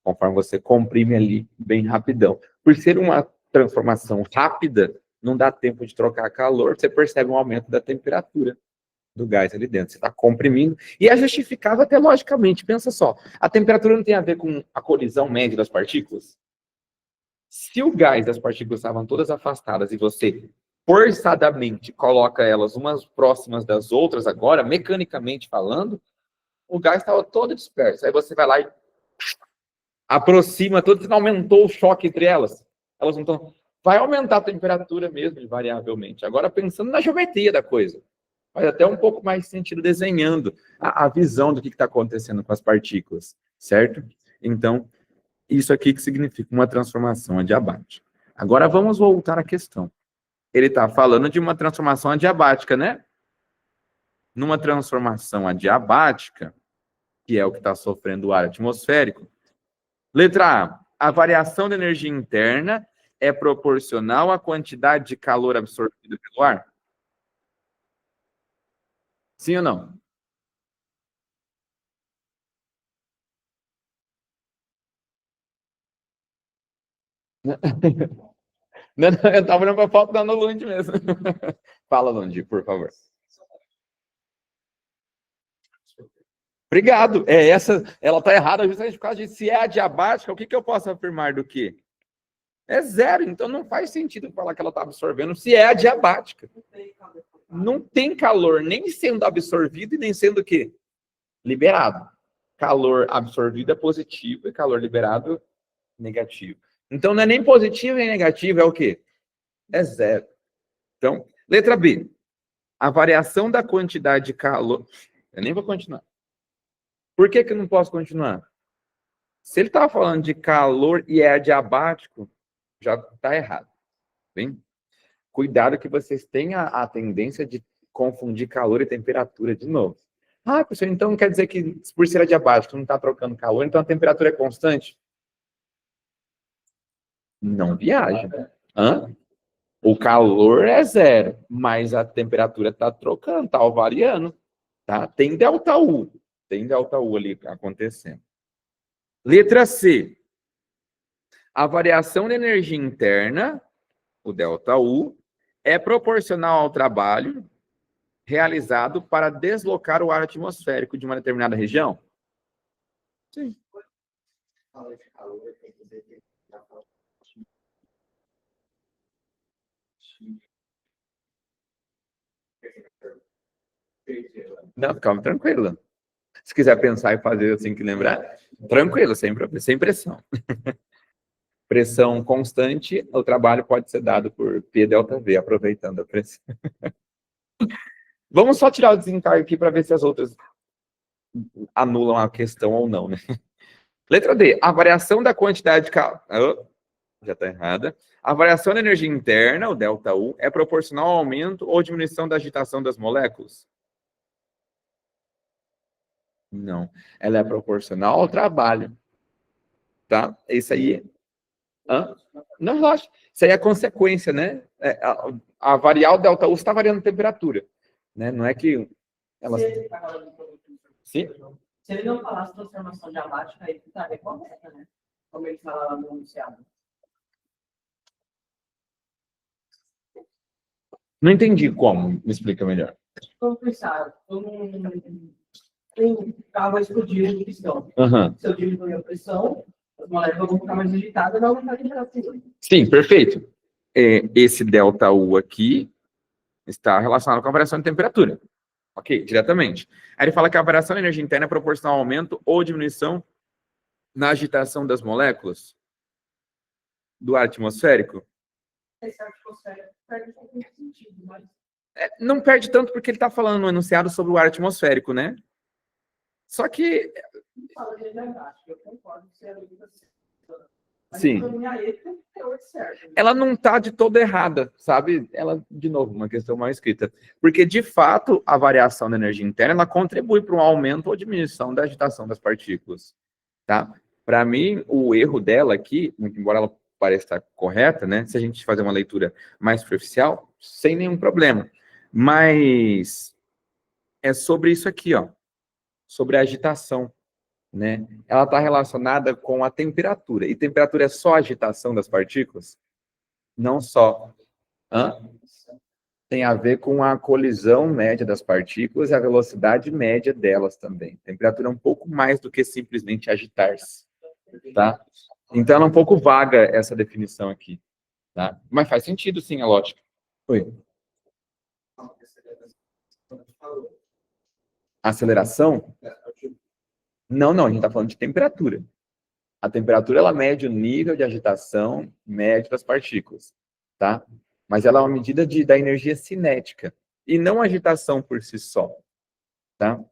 Conforme você comprime ali bem rapidão. Por ser uma transformação rápida, não dá tempo de trocar calor, você percebe um aumento da temperatura do gás ali dentro. Você está comprimindo. E é justificável até logicamente. Pensa só, a temperatura não tem a ver com a colisão média das partículas? Se o gás das partículas estavam todas afastadas e você forçadamente coloca elas umas próximas das outras agora, mecanicamente falando, o gás estava todo disperso. Aí você vai lá e aproxima todas, aumentou o choque entre elas. Elas não estão... Vai aumentar a temperatura mesmo, invariavelmente. Agora, pensando na geometria da coisa, faz até um pouco mais sentido desenhando a visão do que está acontecendo com as partículas, certo? Então, isso aqui que significa uma transformação adiabática. Agora vamos voltar à questão. Ele está falando de uma transformação adiabática, né? Numa transformação adiabática, que é o que está sofrendo o ar atmosférico. Letra A variação da energia interna é proporcional à quantidade de calor absorvido pelo ar? Sim ou não? Não, eu estava olhando para a foto da Ana Lund mesmo. Fala, Lund, por favor. Obrigado. Ela está errada justamente por causa de se é adiabática, o que eu posso afirmar do quê? É zero, então não faz sentido falar que ela está absorvendo se é adiabática. Não tem calor nem sendo absorvido e nem sendo o quê? Liberado. Calor absorvido é positivo e calor liberado negativo. Então não é nem positivo nem negativo, é o quê? É zero. Então, letra B. A variação da quantidade de calor... Eu nem vou continuar. Por que eu não posso continuar? Se ele estava falando de calor e é adiabático, já está errado. Bem? Cuidado que vocês têm a tendência de confundir calor e temperatura de novo. Ah, professor, então quer dizer que por ser adiabático não está trocando calor, então a temperatura é constante? Não viaja. Hã? O calor é zero, mas a temperatura está trocando, está variando. Tá? Tem delta U. Tem delta U ali acontecendo. Letra C. A variação de energia interna, o delta U, é proporcional ao trabalho realizado para deslocar o ar atmosférico de uma determinada região? Sim. Não, calma, tranquilo. Se quiser pensar e fazer assim que lembrar, tranquilo, sem pressão. Pressão constante, o trabalho pode ser dado por P delta V, aproveitando a pressão. Vamos só tirar o desencargo aqui para ver se as outras anulam a questão ou não, né? Letra D, a variação da quantidade de calor... já está errada. A variação da energia interna, o ΔU, é proporcional ao aumento ou diminuição da agitação das moléculas? Não. Ela é proporcional ao trabalho. Tá? Isso aí... Hã? Não, relaxa. Isso aí é consequência, né? A variar o ΔU está variando a temperatura. Né? Não é que... Ela... Sim? Se ele não falasse transformação diabática, aí estaria correta, né? Como ele fala lá no enunciado. Não entendi como. Me explica melhor. Vamos pensar, um carro vai explodir no pistão. Aham. Se eu diminuir a pressão, as moléculas vão ficar mais agitadas, vai aumentar a temperatura. Sim, perfeito. Esse ΔU aqui está relacionado com a variação de temperatura. Ok, diretamente. Aí ele fala que a variação da energia interna é proporcional ao aumento ou diminuição na agitação das moléculas do ar atmosférico. Esse atmosférico perde um pouco de sentido, mas Não perde tanto porque ele está falando no enunciado sobre o ar atmosférico, né? Só que... não fala de diabática, eu concordo que você é muito assim. Mas Sim. a minha letra tem teor certo. Ela não está de toda errada, sabe? Ela, de novo, uma questão mal escrita. Porque, de fato, a variação da energia interna, ela contribui para um aumento ou diminuição da agitação das partículas, tá? Para mim, o erro dela aqui, muito embora ela pareça estar correta, né? Se a gente fazer uma leitura mais superficial, sem nenhum problema. Mas é sobre isso aqui, ó. Sobre a agitação. Né? Ela está relacionada com a temperatura. E temperatura é só a agitação das partículas? Não só. Hã? Tem a ver com a colisão média das partículas e a velocidade média delas também. Temperatura é um pouco mais do que simplesmente agitar-se. Tá? Então, ela é um pouco vaga, essa definição aqui. Tá? Mas faz sentido, sim, a lógica. Oi. Aceleração? Não, a gente está falando de temperatura. A temperatura, ela mede o nível de agitação médio das partículas, tá? Mas ela é uma medida da energia cinética, e não a agitação por si só, tá?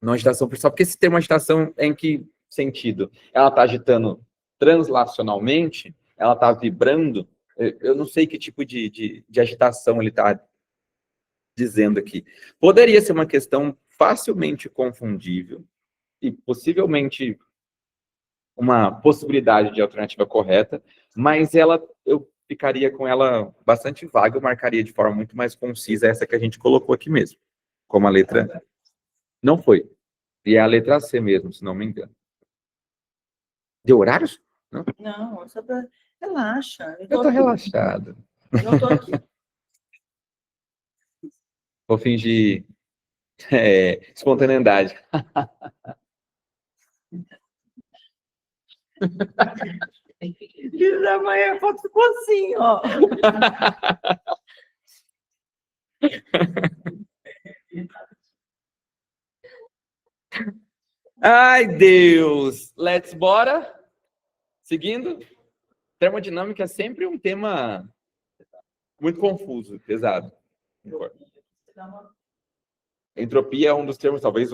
Não a agitação por si só, porque se tem uma agitação, em que sentido? Ela está agitando translacionalmente? Ela está vibrando? Eu não sei que tipo de agitação ele está dizendo aqui. Poderia ser uma questão facilmente confundível, e possivelmente uma possibilidade de alternativa correta, mas eu ficaria com ela bastante vaga, eu marcaria de forma muito mais concisa essa que a gente colocou aqui mesmo, como a letra... Não foi. E é a letra C mesmo, se não me engano. Deu horários? Não, só pra... Relaxa. Eu tô relaxado. Eu não tô aqui. Vou fingir espontaneidade. E amanhã a foto ficou assim, ó. Ai, Deus! Let's bora? Seguindo? Termodinâmica é sempre um tema muito confuso, pesado. Entropia é um dos termos, talvez,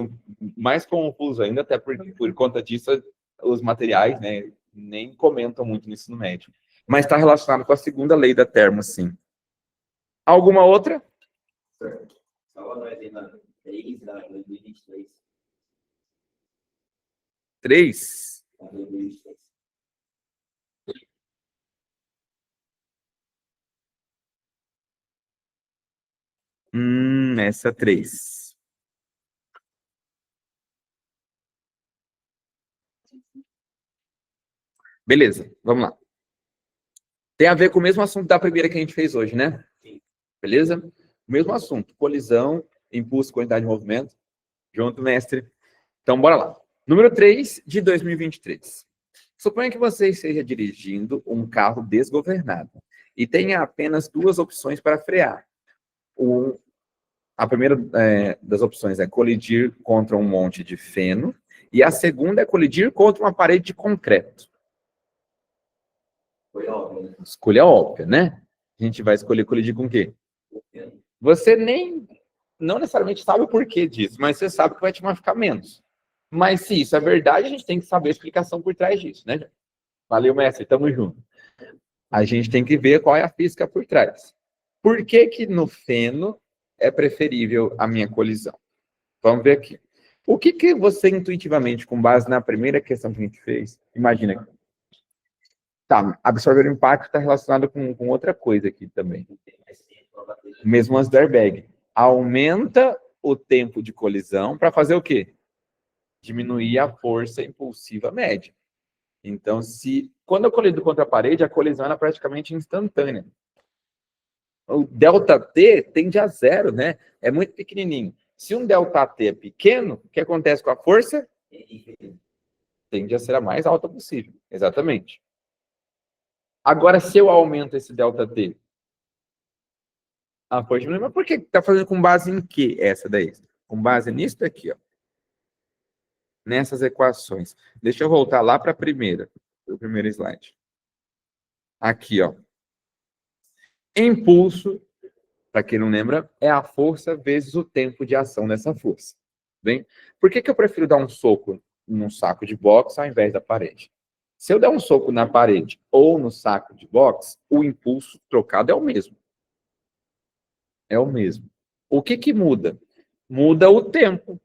mais confuso ainda, até por conta disso, os materiais, né, nem comentam muito no ensino médio. Mas está relacionado com a segunda lei da termo, sim. Alguma outra? Só nós aí na 3 da 2023. 3? Da 2023. Essa 3. Beleza, vamos lá. Tem a ver com o mesmo assunto da primeira que a gente fez hoje, né? Beleza? O mesmo assunto, colisão, impulso, quantidade de movimento. Junto, mestre. Então, bora lá. Número 3 de 2023. Suponha que você esteja dirigindo um carro desgovernado e tenha apenas 2 opções para frear. A primeira das opções é colidir contra um monte de feno e a segunda é colidir contra uma parede de concreto. Foi óbvio, né? Escolha óbvia, né? A gente vai escolher colidir com o quê? Você não necessariamente sabe o porquê disso, mas você sabe que vai te machucar menos. Mas se isso é verdade, a gente tem que saber a explicação por trás disso, né? Valeu, mestre, tamo junto. A gente tem que ver qual é a física por trás. Por que que no feno é preferível a minha colisão? Vamos ver aqui. O que que você intuitivamente, com base na primeira questão que a gente fez, imagina aqui. Tá, absorver o impacto está relacionado com outra coisa aqui também. Mesmo antes do airbag. Aumenta o tempo de colisão para fazer o quê? Diminuir a força impulsiva média. Então, quando eu colido contra a parede, a colisão é praticamente instantânea. O ΔT tende a zero, né? É muito pequenininho. Se um ΔT é pequeno, o que acontece com a força? Tende a ser a mais alta possível. Exatamente. Agora, se eu aumento esse ΔT, a força diminui. Mas por que está fazendo com base em quê essa daí? Com base nisso daqui, ó. Nessas equações. Deixa eu voltar lá para o primeiro slide. Aqui, ó. Impulso, para quem não lembra, é a força vezes o tempo de ação dessa força. Bem? Por que que eu prefiro dar um soco num saco de boxe ao invés da parede? Se eu der um soco na parede ou no saco de boxe, o impulso trocado é o mesmo. É o mesmo. O que que muda? Muda o tempo.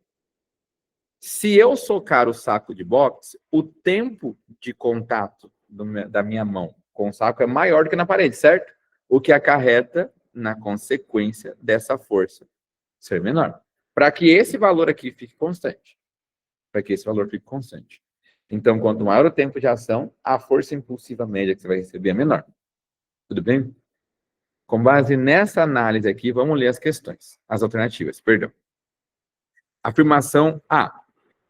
Se eu socar o saco de boxe, o tempo de contato da minha mão com o saco é maior do que na parede, certo? O que acarreta na consequência dessa força ser menor. Para que esse valor aqui fique constante. Para que esse valor fique constante. Então, quanto maior o tempo de ação, a força impulsiva média que você vai receber é menor. Tudo bem? Com base nessa análise aqui, vamos ler as questões. As alternativas, perdão. Afirmação A.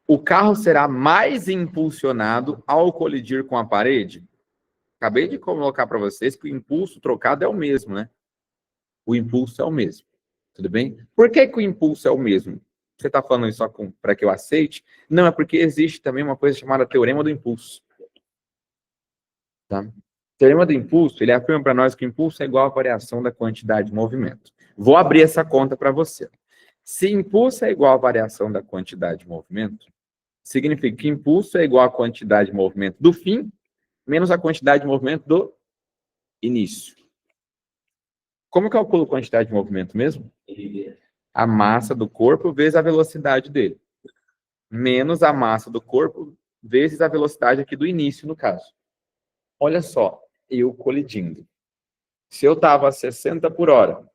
O carro será mais impulsionado ao colidir com a parede? Acabei de colocar para vocês que o impulso trocado é o mesmo, né? O impulso é o mesmo. Tudo bem? Por que que o impulso é o mesmo? Você está falando isso só para que eu aceite? Não, é porque existe também uma coisa chamada teorema do impulso. Tá? O teorema do impulso, ele afirma para nós que o impulso é igual à variação da quantidade de movimento. Vou abrir essa conta para você. Se impulso é igual à variação da quantidade de movimento, significa que impulso é igual à quantidade de movimento do fim, menos a quantidade de movimento do início. Como eu calculo a quantidade de movimento mesmo? A massa do corpo vezes a velocidade dele. Menos a massa do corpo vezes a velocidade aqui do início, no caso. Olha só, eu colidindo. Se eu estava a 60 por hora,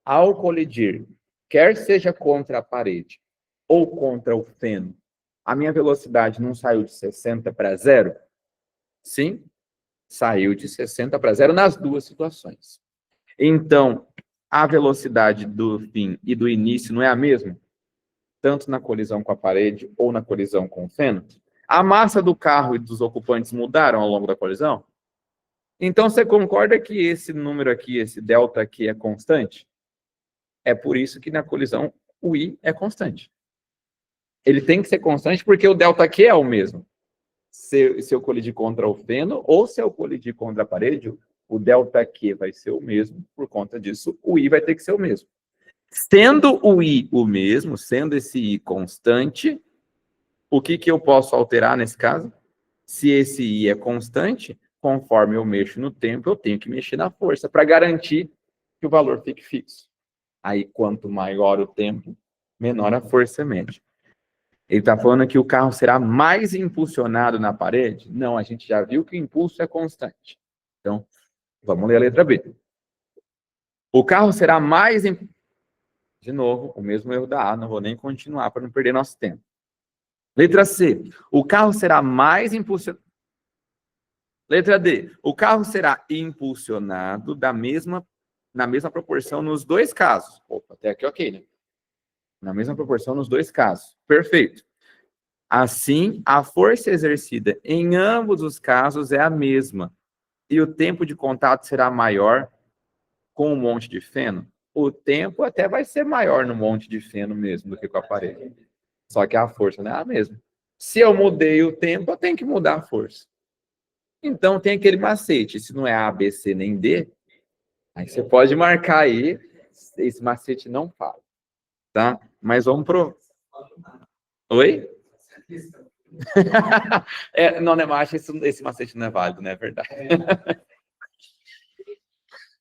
ao colidir, quer seja contra a parede ou contra o feno, a minha velocidade não saiu de 60 para 0? Sim, saiu de 60 para 0 nas duas situações. Então, a velocidade do fim e do início não é a mesma? Tanto na colisão com a parede ou na colisão com o feno? A massa do carro e dos ocupantes mudaram ao longo da colisão? Então, você concorda que esse número aqui, esse delta aqui é constante? É por isso que na colisão o I é constante. Ele tem que ser constante porque o delta Q é o mesmo. Se eu colidir contra o feno ou se eu colidir contra a parede, o delta Q vai ser o mesmo. Por conta disso, o I vai ter que ser o mesmo. Sendo o I o mesmo, sendo esse I constante, o que que eu posso alterar nesse caso? Se esse I é constante, conforme eu mexo no tempo, eu tenho que mexer na força para garantir que o valor fique fixo. Aí, quanto maior o tempo, menor a força média. Ele está falando que o carro será mais impulsionado na parede? Não, a gente já viu que o impulso é constante. Então, vamos ler a letra B. O carro será mais... De novo, o mesmo erro da A, não vou nem continuar para não perder nosso tempo. Letra C. O carro será mais impulsionado... Letra D. O carro será impulsionado na mesma proporção nos dois casos. Opa, até aqui ok, né? Na mesma proporção nos dois casos. Perfeito. Assim, a força exercida em ambos os casos é a mesma. E o tempo de contato será maior com um monte de feno? O tempo até vai ser maior no monte de feno mesmo do que com a parede. Só que a força não é a mesma. Se eu mudei o tempo, eu tenho que mudar a força. Então, tem aquele macete. Se não é A, B, C, nem D, aí você pode marcar aí. Esse macete não fala. Tá? Mas vamos pro... Oi? Não, né, mas esse macete não é válido, não é verdade.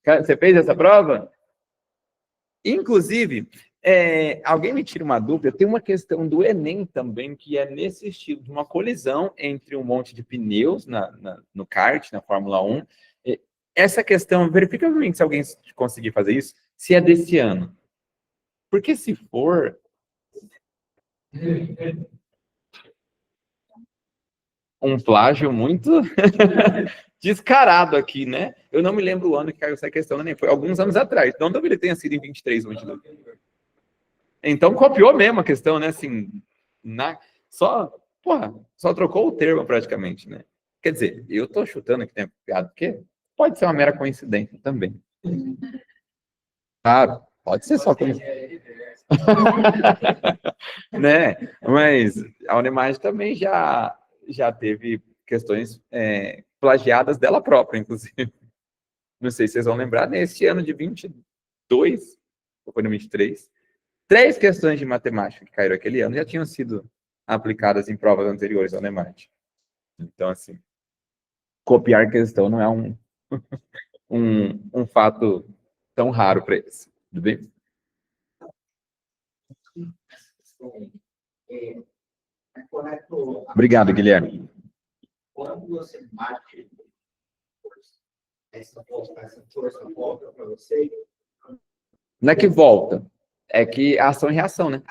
Cara, você fez essa prova? Inclusive, alguém me tira uma dúvida, tem uma questão do Enem também, que é nesse estilo, de uma colisão entre um monte de pneus no kart, na Fórmula 1. Essa questão, verifica pra mim se alguém conseguir fazer isso, se é desse ano. Porque se for... Um plágio muito descarado aqui, né? Eu não me lembro o ano que caiu essa questão, nem foi alguns anos atrás. Não duvido que tenha sido em 23 ou 22. Então copiou mesmo a questão, né? Assim, só trocou o termo praticamente, né? Quer dizer, eu tô chutando que tem copiado, porque pode ser uma mera coincidência também. Claro, pode ser só coincidência. Né? Mas a Unimagem também já teve questões plagiadas dela própria, inclusive. Não sei se vocês vão lembrar, nesse ano de 22, ou foi no 23, 3 questões de matemática que caíram aquele ano já tinham sido aplicadas em provas anteriores ao Unimagem. Então, assim, copiar questão não é um fato tão raro para eles. Tudo bem? É correto. Obrigado, Guilherme. Quando você bate, essa força volta para você. Não é que volta, é que ação e reação, né?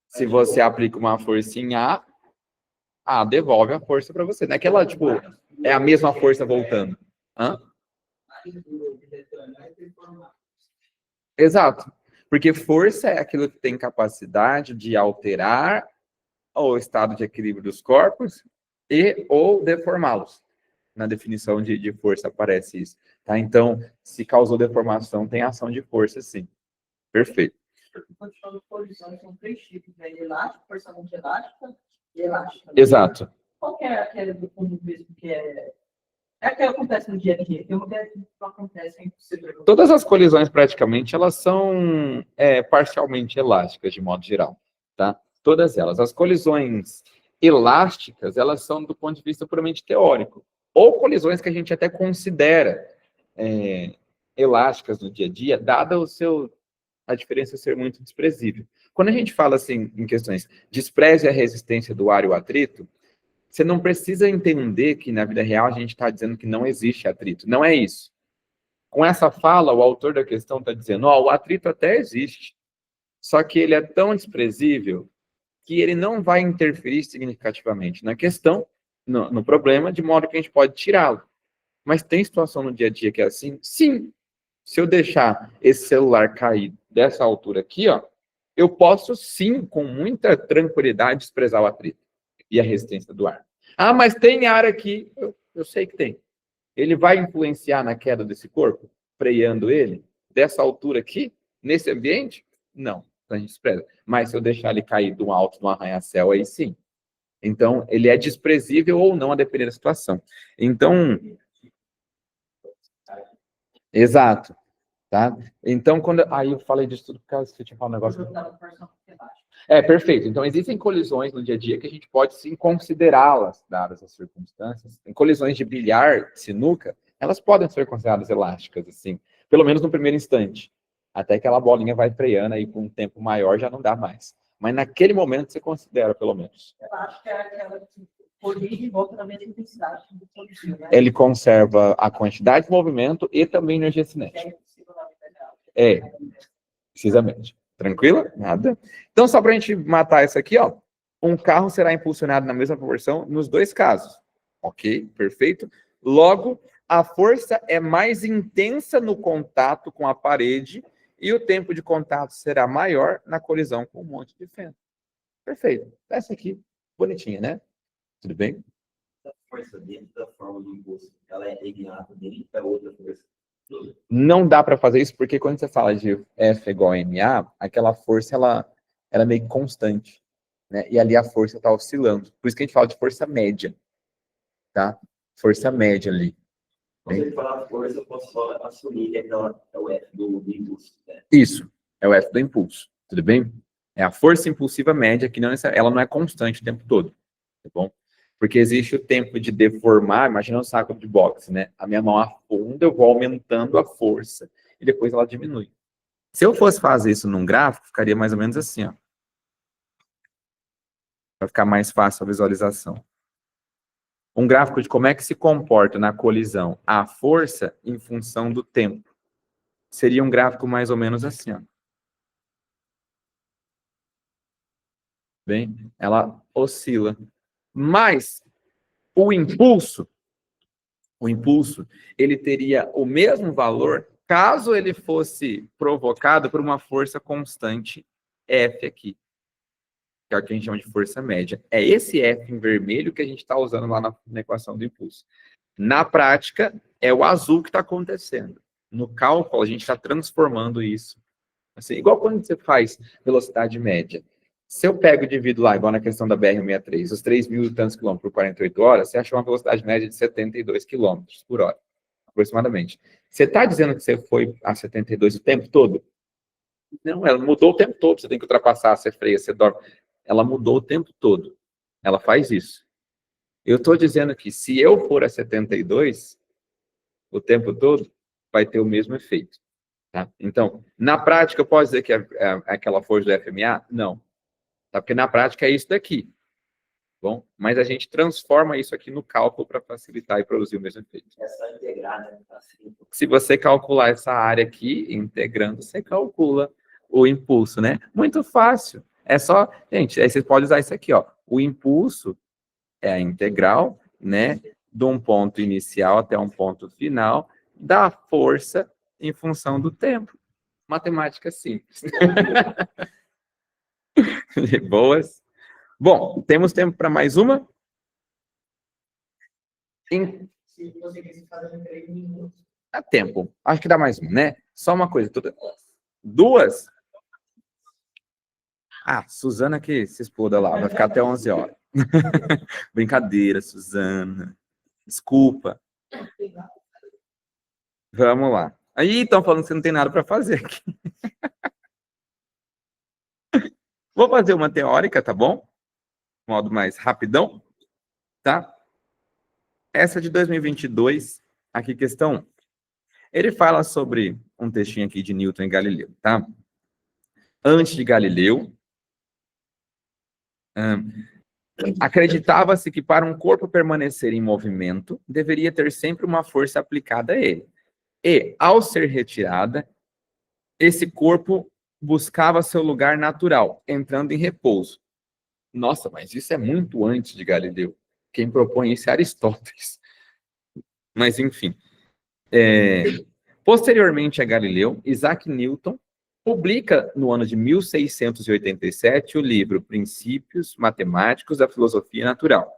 Se você aplica uma força em A devolve a força para você. Não é que ela, tipo, é a mesma força voltando. Hã? Exato. Porque força é aquilo que tem capacidade de alterar o estado de equilíbrio dos corpos ou deformá-los. Na definição de força aparece isso. Tá? Então, se causou deformação, tem ação de força, sim. Perfeito. Quando colisões são 3 tipos, né? Elástico, força multielástica e elástica. Exato. Qual que é aquela do fundo mesmo que é aquela que acontece no dia a dia? Tem uma que não acontece, é impossível. Todas as colisões, praticamente, elas são parcialmente elásticas, de modo geral. Tá? Todas elas. As colisões elásticas, elas são do ponto de vista puramente teórico. Ou colisões que a gente até considera elásticas no dia a dia, dada a diferença ser muito desprezível. Quando a gente fala assim em questões despreze a resistência do ar e o atrito, você não precisa entender que na vida real a gente está dizendo que não existe atrito. Não é isso. Com essa fala, o autor da questão está dizendo, o atrito até existe, só que ele é tão desprezível que ele não vai interferir significativamente na questão, no problema, de modo que a gente pode tirá-lo. Mas tem situação no dia a dia que é assim? Sim. Se eu deixar esse celular cair dessa altura aqui, ó, eu posso sim, com muita tranquilidade, desprezar o atrito e a resistência do ar. Ah, mas tem ar aqui. Eu sei que tem. Ele vai influenciar na queda desse corpo, freando ele, dessa altura aqui, nesse ambiente? Não, a gente despreza. Mas se eu deixar ele cair de um alto, de um arranha-céu, aí sim. Então, ele é desprezível ou não, a depender da situação. Então, exato. Tá? Então, aí eu falei disso tudo por causa que eu tinha falado um negócio. Perfeito. Então, existem colisões no dia a dia que a gente pode sim considerá-las, dadas as circunstâncias. Em colisões de bilhar, sinuca, elas podem ser consideradas elásticas, assim, pelo menos no primeiro instante. Até que aquela bolinha vai freando aí com um tempo maior, já não dá mais. Mas naquele momento você considera, pelo menos. Eu acho que é aquela que corrige e volta na mesma intensidade. Né? Ele conserva a quantidade de movimento e também energia cinética. Precisamente. Tranquila? Nada. Então, só para a gente matar isso aqui, ó. Um carro será impulsionado na mesma proporção nos 2 casos. Ok? Perfeito. Logo, a força é mais intensa no contato com a parede e o tempo de contato será maior na colisão com um monte de feno. Perfeito. Essa aqui, bonitinha, né? Tudo bem? A força dentro da forma do impulso, ela é imediata dele, é outra força. Não dá para fazer isso porque quando você fala de F igual a MA, aquela força ela é meio que constante, né? E ali a força está oscilando. Por isso que a gente fala de força média, tá? Força média ali. Quando ele falar força, eu posso só assumir que é o F do impulso. Né? Isso, é o F do impulso. Tudo bem? É a força impulsiva média, que ela não é constante o tempo todo, tá bom? Porque existe o tempo de deformar, imagina um saco de boxe, né? A minha mão afunda, eu vou aumentando a força e depois ela diminui. Se eu fosse fazer isso num gráfico, ficaria mais ou menos assim, ó. Vai ficar mais fácil a visualização. Um gráfico de como é que se comporta na colisão a força em função do tempo. Seria um gráfico mais ou menos assim, ó. Bem, ela oscila. Mas o impulso, ele teria o mesmo valor caso ele fosse provocado por uma força constante F aqui, que é o que a gente chama de força média. É esse F em vermelho que a gente está usando lá na equação do impulso. Na prática, é o azul que está acontecendo. No cálculo, a gente está transformando isso. Assim, igual quando você faz velocidade média. Se eu pego e divido lá, igual na questão da BR-163, os 3.000 e tantos quilômetros por 48 horas, você acha uma velocidade média de 72 quilômetros por hora, aproximadamente. Você está dizendo que você foi a 72 o tempo todo? Não, ela mudou o tempo todo. Você tem que ultrapassar, você freia, você dorme. Ela mudou o tempo todo. Ela faz isso. Eu estou dizendo que se eu for a 72 o tempo todo, vai ter o mesmo efeito. Tá? Então, na prática, eu posso dizer que é aquela força do FMA? Não. Tá? Porque na prática é isso daqui. Bom, mas a gente transforma isso aqui no cálculo para facilitar e produzir o mesmo efeito. É só integrar, né? Assim. Se você calcular essa área aqui, integrando, você calcula o impulso, né? Muito fácil. É só, gente, aí você pode usar isso aqui, ó. O impulso é a integral, né? De um ponto inicial até um ponto final, da força em função do tempo. Matemática simples. De boas. Bom, temos tempo para mais uma? Se conseguisse fazer em 3 minutos. Dá tempo. Acho que dá mais uma, né? Só uma coisa. Duas? Ah, Suzana que se exploda lá. Vai ficar até 11 horas. Brincadeira, Suzana. Desculpa. Vamos lá. Aí estão falando que você não tem nada para fazer aqui. Vou fazer uma teórica, tá bom? Modo mais rapidão, tá? Essa de 2022, aqui questão 1. Ele fala sobre um textinho aqui de Newton e Galileu, tá? Antes de Galileu, acreditava-se que para um corpo permanecer em movimento, deveria ter sempre uma força aplicada a ele. E, ao ser retirada, esse corpo buscava seu lugar natural, entrando em repouso. Nossa, mas isso é muito antes de Galileu. Quem propõe isso é Aristóteles. Mas, enfim. Posteriormente a Galileu, Isaac Newton publica, no ano de 1687, o livro Princípios Matemáticos da Filosofia Natural,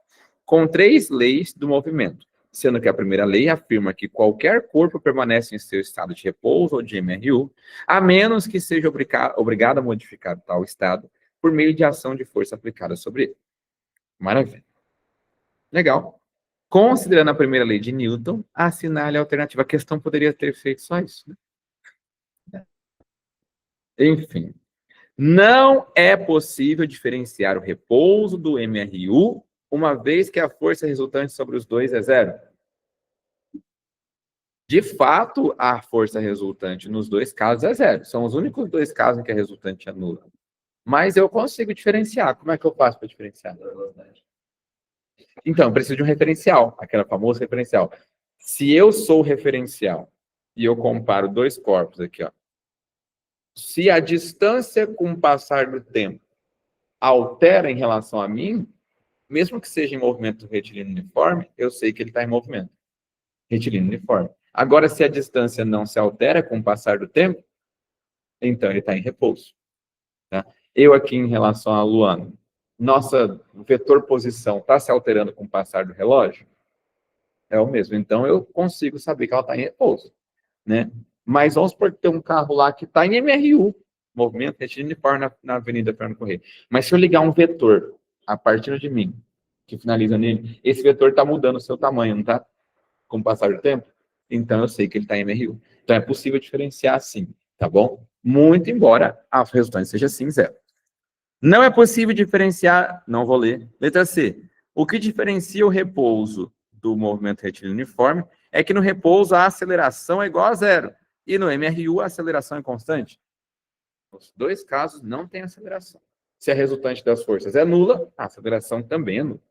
com 3 leis do movimento, sendo que a primeira lei afirma que qualquer corpo permanece em seu estado de repouso ou de MRU, a menos que seja obrigado a modificar tal estado por meio de ação de força aplicada sobre ele. Maravilha. Legal. Considerando a primeira lei de Newton, assinale a alternativa. A questão poderia ter feito só isso, né? Enfim. Não é possível diferenciar o repouso do MRU, uma vez que a força resultante sobre os dois é 0. De fato, a força resultante nos 2 casos é 0. São os únicos 2 casos em que a resultante é nula. Mas eu consigo diferenciar. Como é que eu faço para diferenciar? Então, eu preciso de um referencial, aquela famosa referencial. Se eu sou o referencial e eu comparo 2 corpos aqui, ó. Se a distância com o passar do tempo altera em relação a mim, mesmo que seja em movimento retilíneo uniforme, eu sei que ele está em movimento retilíneo uniforme. Agora, se a distância não se altera com o passar do tempo, então ele está em repouso. Tá? Eu aqui em relação à Luana, nossa vetor posição está se alterando com o passar do relógio? É o mesmo. Então, eu consigo saber que ela está em repouso. Né? Mas vamos supor que tem um carro lá que está em MRU, movimento retilíneo uniforme na Avenida Fernando Corrêa. Mas se eu ligar um vetor a partir de mim, que finaliza nele, esse vetor está mudando o seu tamanho, não está? Com o passar do tempo? Então, eu sei que ele está em MRU. Então, é possível diferenciar assim, tá bom? Muito embora a resultante seja sim 0. Não é possível diferenciar, não vou ler. Letra C. O que diferencia o repouso do movimento retilíneo uniforme é que no repouso a aceleração é igual a zero. E no MRU a aceleração é constante. Nos dois casos não tem aceleração. Se a resultante das forças é nula, a aceleração também é nula.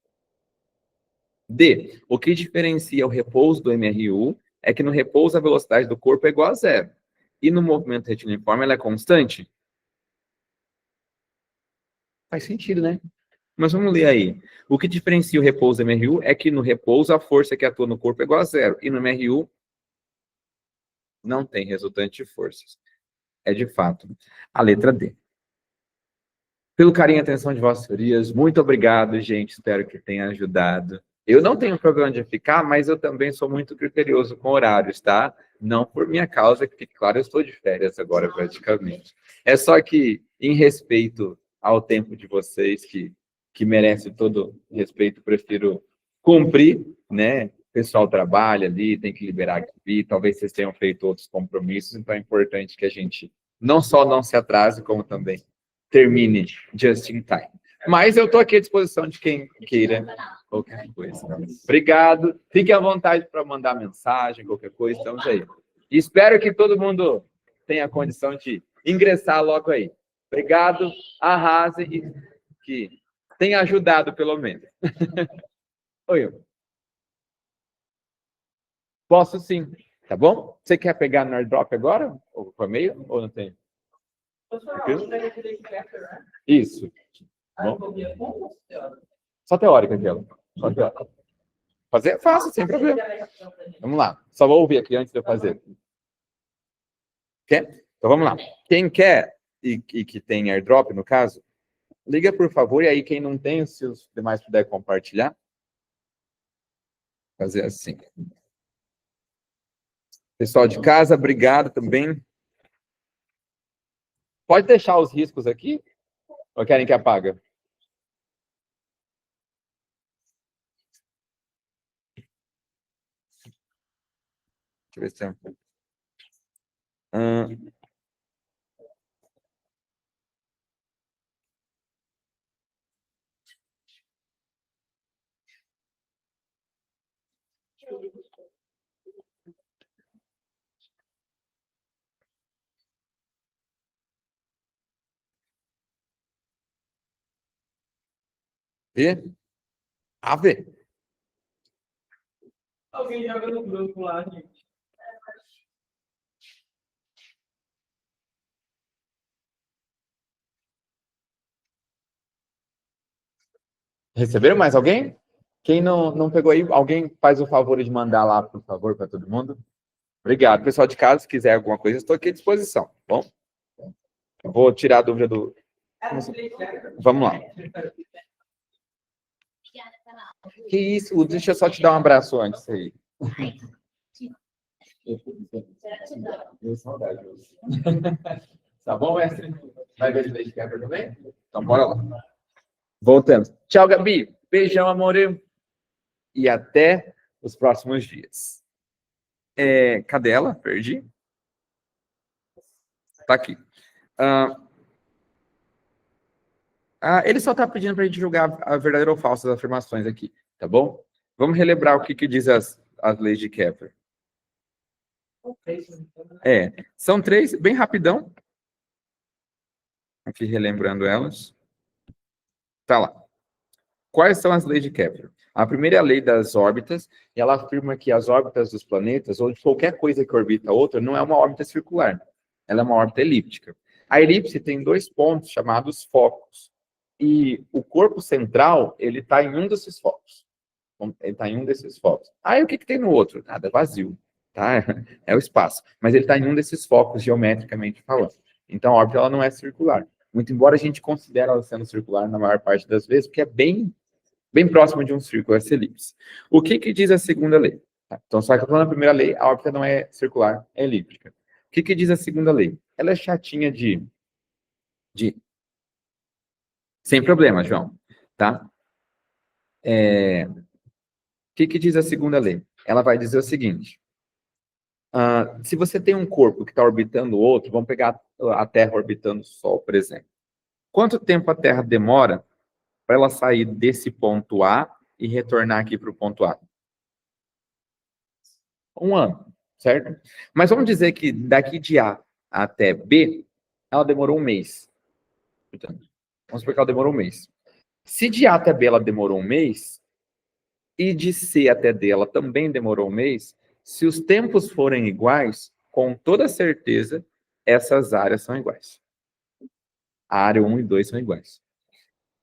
D. O que diferencia o repouso do MRU é que no repouso a velocidade do corpo é igual a zero. E no movimento retilíneo uniforme ela é constante? Faz sentido, né? Mas vamos ler aí. O que diferencia o repouso do MRU é que no repouso a força que atua no corpo é igual a zero. E no MRU não tem resultante de forças. É de fato a letra D. Pelo carinho e atenção de vossas senhorias, muito obrigado, gente. Espero que tenha ajudado. Eu não tenho problema de ficar, mas eu também sou muito criterioso com horários, tá? Não por minha causa, que, claro, eu estou de férias agora, praticamente. É só que, em respeito ao tempo de vocês, que merece todo respeito, prefiro cumprir, né? O pessoal trabalha ali, tem que liberar aqui, talvez vocês tenham feito outros compromissos, então é importante que a gente não só não se atrase, como também termine just in time. Mas eu estou aqui à disposição de quem queira qualquer coisa. Obrigado. Fique à vontade para mandar mensagem, qualquer coisa, estamos aí. Espero que todo mundo tenha condição de ingressar logo aí. Obrigado, arrase e que tenha ajudado, pelo menos. Oi. Posso sim, tá bom? Você quer pegar no airdrop agora? Ou por e-mail? Ou não tem? Isso. Bom. Só teórica aquela. Só teórica. Fazer? Faço, sem problema. Vamos lá. Só vou ouvir aqui antes de eu fazer. Quer? Então vamos lá. Quem quer e que tem airdrop, no caso, liga, por favor. E aí, quem não tem, se os demais puderem compartilhar. Fazer assim. Pessoal de casa, obrigado também. Pode deixar os riscos aqui? Ou querem que apague? Deixa eu ver se tem. E? Ave? Alguém joga no grupo lá, gente. Receberam mais alguém? Quem não pegou aí, alguém faz o favor de mandar lá, por favor, para todo mundo. Obrigado. Pessoal de casa, se quiser alguma coisa, estou aqui à disposição, tá bom? Vou tirar a dúvida do... Vamos lá. Que isso? Deixa eu só te dar um abraço antes aí. Tá bom, mestre? Vai ver de leite quebra também? Então, bora lá. Voltando. Tchau, Gabi. Beijão, amor. E até os próximos dias. Cadê ela? Perdi. Tá aqui. Ele só está pedindo para a gente julgar a verdadeira ou falsa das afirmações aqui, tá bom? Vamos relembrar o que diz as leis de Kepler. São três, bem rapidão. Aqui relembrando elas. Tá lá. Quais são as leis de Kepler? A primeira é a lei das órbitas, e ela afirma que as órbitas dos planetas, ou de qualquer coisa que orbita a outra, não é uma órbita circular. Ela é uma órbita elíptica. A elipse tem dois pontos chamados focos. E o corpo central, ele está em um desses focos. Ele está em um desses focos. E o que tem no outro? Nada, é vazio. Tá? É o espaço. Mas ele está em um desses focos, geometricamente falando. Então, a órbita ela não é circular. Muito embora a gente considere ela sendo circular na maior parte das vezes, porque é bem próximo de um círculo, essa elipse. O que diz a segunda lei? Então, só que falando a primeira lei, a órbita não é circular, é elíptica. O que diz a segunda lei? Ela é chatinha de... Sem problema, João. Tá? O que diz a segunda lei? Ela vai dizer o seguinte. Se você tem um corpo que está orbitando o outro, vamos pegar a Terra orbitando o Sol, por exemplo. Quanto tempo a Terra demora para ela sair desse ponto A e retornar aqui para o ponto A? 1 ano, certo? Mas vamos dizer que daqui de A até B, ela demorou 1 mês. Portanto, vamos supor que ela demorou 1 mês. Se de A até B ela demorou 1 mês, e de C até D ela também demorou 1 mês, se os tempos forem iguais, com toda certeza, essas áreas são iguais. A área 1 e 2 são iguais.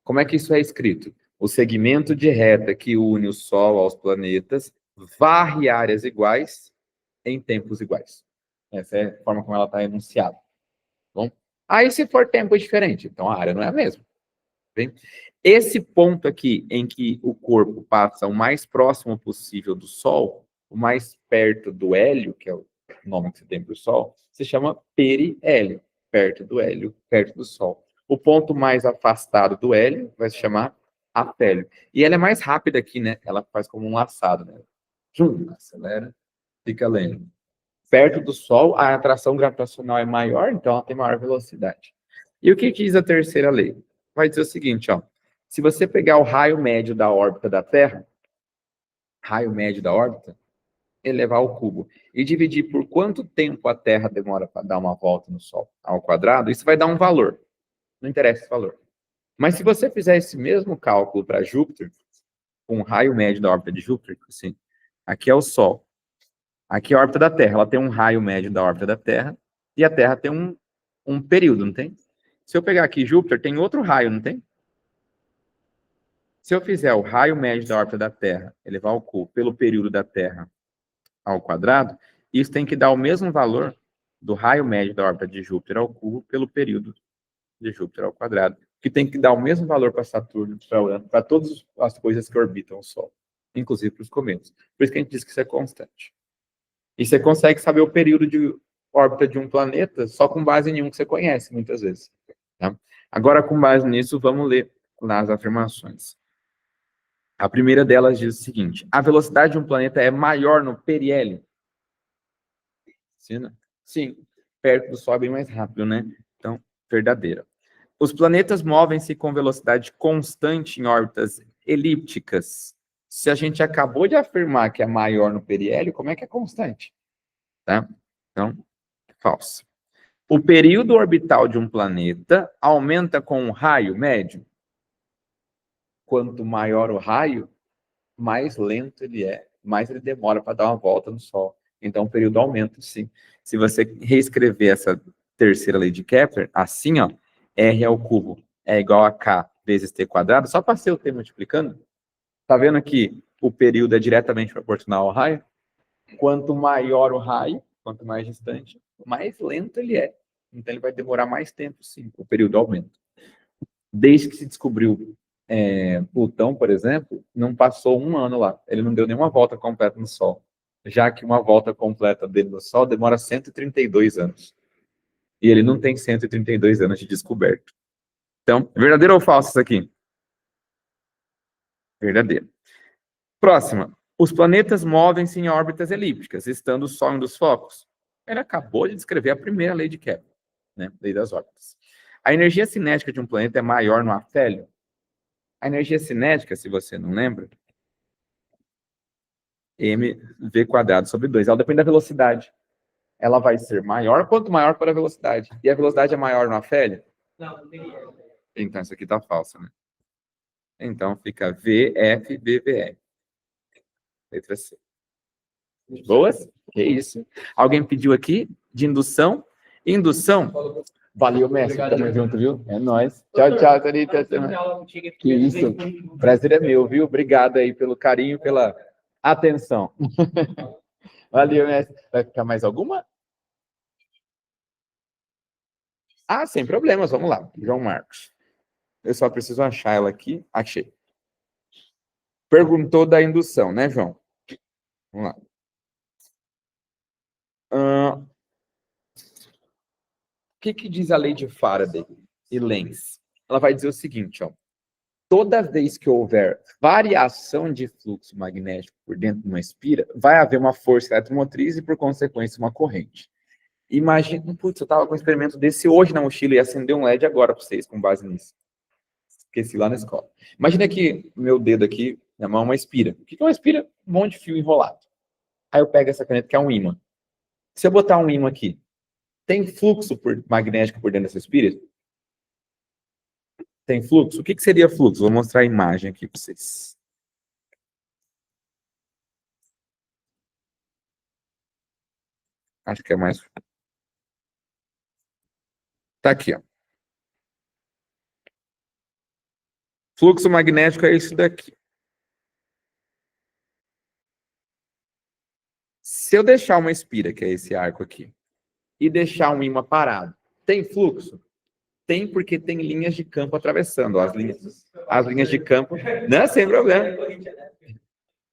Como é que isso é escrito? O segmento de reta que une o Sol aos planetas varre áreas iguais em tempos iguais. Essa é a forma como ela está enunciada. Bom, aí se for tempo diferente, então a área não é a mesma. Bem, esse ponto aqui em que o corpo passa o mais próximo possível do Sol, o mais perto do hélio, que é o nome que se tem para o Sol, se chama perihélio, perto do hélio, perto do Sol. O ponto mais afastado do hélio vai se chamar afélio. E ela é mais rápida aqui, né? Ela faz como um laçado, né? Acelera, fica lento. Perto do Sol, a atração gravitacional é maior, então ela tem maior velocidade. E o que diz a terceira lei? Vai dizer o seguinte, ó. Se você pegar o raio médio da órbita da Terra, elevar ao cubo, e dividir por quanto tempo a Terra demora para dar uma volta no Sol ao quadrado, isso vai dar um valor. Não interessa esse valor. Mas se você fizer esse mesmo cálculo para Júpiter, com o raio médio da órbita de Júpiter, assim, aqui é o Sol, aqui é a órbita da Terra, ela tem um raio médio da órbita da Terra, e a Terra tem um período, não tem? Se eu pegar aqui Júpiter, tem outro raio, não tem? Se eu fizer o raio médio da órbita da Terra, elevar ao cubo, pelo período da Terra ao quadrado, isso tem que dar o mesmo valor do raio médio da órbita de Júpiter ao cubo pelo período de Júpiter ao quadrado, que tem que dar o mesmo valor para Saturno, para Urano, para todas as coisas que orbitam o Sol, inclusive para os cometas. Por isso que a gente diz que isso é constante. E você consegue saber o período de órbita de um planeta só com base em um que você conhece, muitas vezes. Tá? Agora, com base nisso, vamos ler lá as afirmações. A primeira delas diz o seguinte: a velocidade de um planeta é maior no periélio? Sim, perto do Sol é bem mais rápido, né? Então, verdadeira. Os planetas movem-se com velocidade constante em órbitas elípticas. Se a gente acabou de afirmar que é maior no periélio, como é que é constante? Tá? Então, falso. O período orbital de um planeta aumenta com um raio médio? Quanto maior o raio, mais lento ele é, mais ele demora para dar uma volta no Sol. Então, o período aumenta, sim. Se você reescrever essa terceira lei de Kepler, assim, ó, R ao cubo é igual a K vezes T quadrado, só passei o T multiplicando. Tá vendo que o período é diretamente proporcional ao raio? Quanto maior o raio, quanto mais distante, mais lento ele é. Então, ele vai demorar mais tempo, sim. O período aumenta. Desde que se descobriu Plutão, por exemplo, não passou 1 ano lá. Ele não deu nenhuma volta completa no Sol. Já que uma volta completa dele no Sol demora 132 anos. E ele não tem 132 anos de descoberto. Então, verdadeiro ou falso isso aqui? Verdadeiro. Próxima. Os planetas movem-se em órbitas elípticas, estando o Sol em um dos focos. Ele acabou de descrever a primeira lei de Kepler, né? Lei das órbitas. A energia cinética de um planeta é maior no afélio? A energia cinética, se você não lembra, mv² sobre 2. Ela depende da velocidade. Ela vai ser maior quanto maior for a velocidade. E a velocidade é maior no afélio? Não, não tem. Então, isso aqui está falso, né? Então, fica VFBVR. Letra C. Boas? Que isso. Alguém pediu aqui de indução? Indução? Valeu, mestre. Tamo junto, viu? É nóis. Tchau, tchau, Thalita. Que isso. Prazer é meu, viu? Obrigado aí pelo carinho, pela atenção. Valeu, mestre. Vai ficar mais alguma? Ah, sem problemas. Vamos lá. João Marcos. Eu só preciso achar ela aqui. Achei. Perguntou da indução, né, João? Vamos lá. O que diz a lei de Faraday e Lenz? Ela vai dizer o seguinte, ó. Toda vez que houver variação de fluxo magnético por dentro de uma espira, vai haver uma força eletromotriz e, por consequência, uma corrente. Imagina, putz, eu tava com um experimento desse hoje na mochila e acender um LED agora para vocês, com base nisso. Esqueci lá na escola. Imagina que meu dedo aqui, minha mão é uma espira. O que é uma espira? Um monte de fio enrolado. Aí eu pego essa caneta que é um ímã. Se eu botar um ímã aqui, tem fluxo magnético por dentro dessa espira? Tem fluxo? O que seria fluxo? Vou mostrar a imagem aqui para vocês. Acho que é mais... Tá aqui, ó. Fluxo magnético é isso daqui. Se eu deixar uma espira, que é esse arco aqui, e deixar um ímã parado, tem fluxo? Tem, porque tem linhas de campo atravessando. As linhas de campo... Não, sem problema.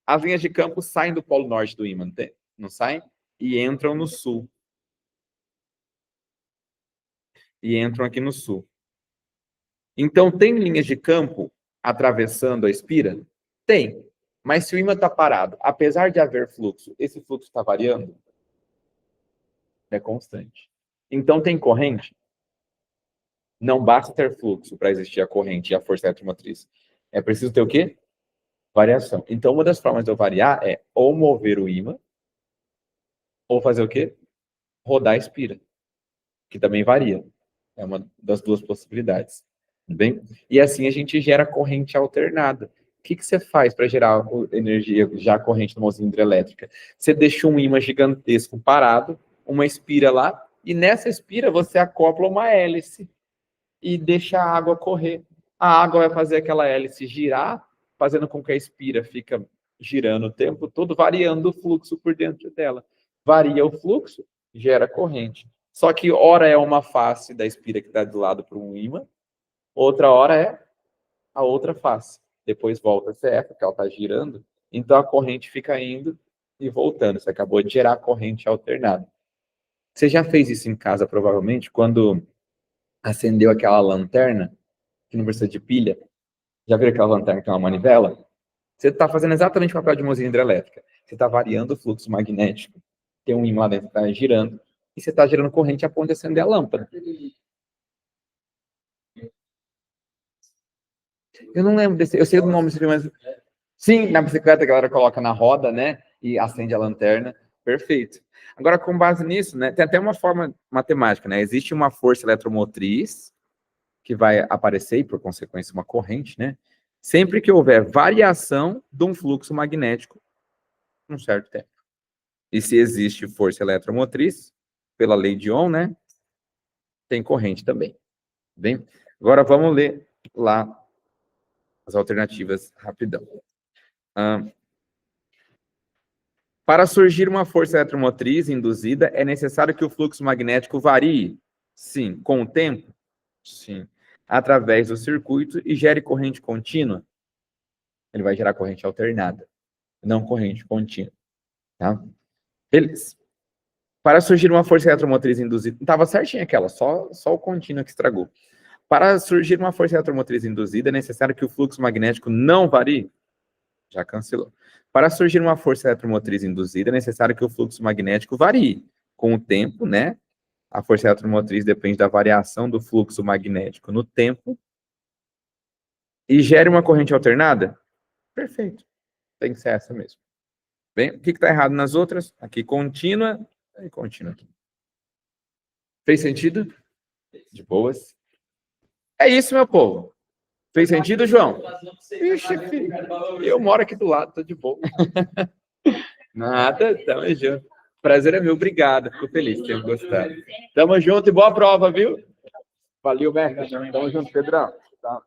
As linhas de campo saem do polo norte do ímã, não saem? E entram no sul. E entram aqui no sul. Então, tem linhas de campo atravessando a espira? Tem. Mas se o ímã está parado, apesar de haver fluxo, esse fluxo está variando? É constante. Então, tem corrente? Não basta ter fluxo para existir a corrente e a força eletromotriz. É preciso ter o quê? Variação. Então, uma das formas de eu variar é ou mover o ímã, ou fazer o quê? Rodar a espira, que também varia. É uma das duas possibilidades. Tudo bem? E assim a gente gera corrente alternada. O que você faz para gerar energia, já corrente numa usina hidrelétrica? Você deixa um ímã gigantesco parado, uma espira lá, e nessa espira você acopla uma hélice e deixa a água correr. A água vai fazer aquela hélice girar, fazendo com que a espira fica girando o tempo todo, variando o fluxo por dentro dela. Varia o fluxo, gera corrente. Só que hora é uma face da espira que está do lado para um ímã, outra hora é a outra face. Depois volta a ser essa, que ela está girando, então a corrente fica indo e voltando. Você acabou de gerar corrente alternada. Você já fez isso em casa, provavelmente, quando acendeu aquela lanterna, que não precisa de pilha. Já viu aquela lanterna que é uma manivela? Você está fazendo exatamente o papel de uma usina hidrelétrica. Você está variando o fluxo magnético. Tem um ímã lá dentro que está girando. E você está gerando corrente a ponto de acender a lâmpada. Eu não lembro desse... Eu sei do nome desse filme, mas... Sim, na bicicleta que a galera coloca na roda, né? E acende a lanterna. Perfeito. Agora, com base nisso, né? Tem até uma forma matemática, né? Existe uma força eletromotriz que vai aparecer, e por consequência uma corrente, né? Sempre que houver variação de um fluxo magnético num certo tempo. E se existe força eletromotriz, pela lei de Ohm, né? Tem corrente também. Bem? Agora vamos ler lá as alternativas rapidão. Para surgir uma força eletromotriz induzida, é necessário que o fluxo magnético varie? Sim. Com o tempo? Sim. Através do circuito e gere corrente contínua? Ele vai gerar corrente alternada, não corrente contínua. Tá? Beleza. Para surgir uma força eletromotriz induzida... Estava certinho aquela, só o contínuo que estragou. Para surgir uma força eletromotriz induzida, é necessário que o fluxo magnético não varie? Já cancelou. Para surgir uma força eletromotriz induzida, é necessário que o fluxo magnético varie. Com o tempo, né? A força eletromotriz depende da variação do fluxo magnético no tempo. E gere uma corrente alternada? Perfeito. Tem que ser essa mesmo. Bem, o que está errado nas outras? Aqui contínua e contínua aqui. Fez sentido? De boas. É isso, meu povo. Fez sentido, João? Ixi, filho, eu moro aqui do lado, tô de boa. Nada, tamo junto. Prazer é meu, obrigado. Fico feliz de ter gostado. Tamo junto e boa prova, viu? Valeu, Merca. Tamo junto, Pedrão. Tá.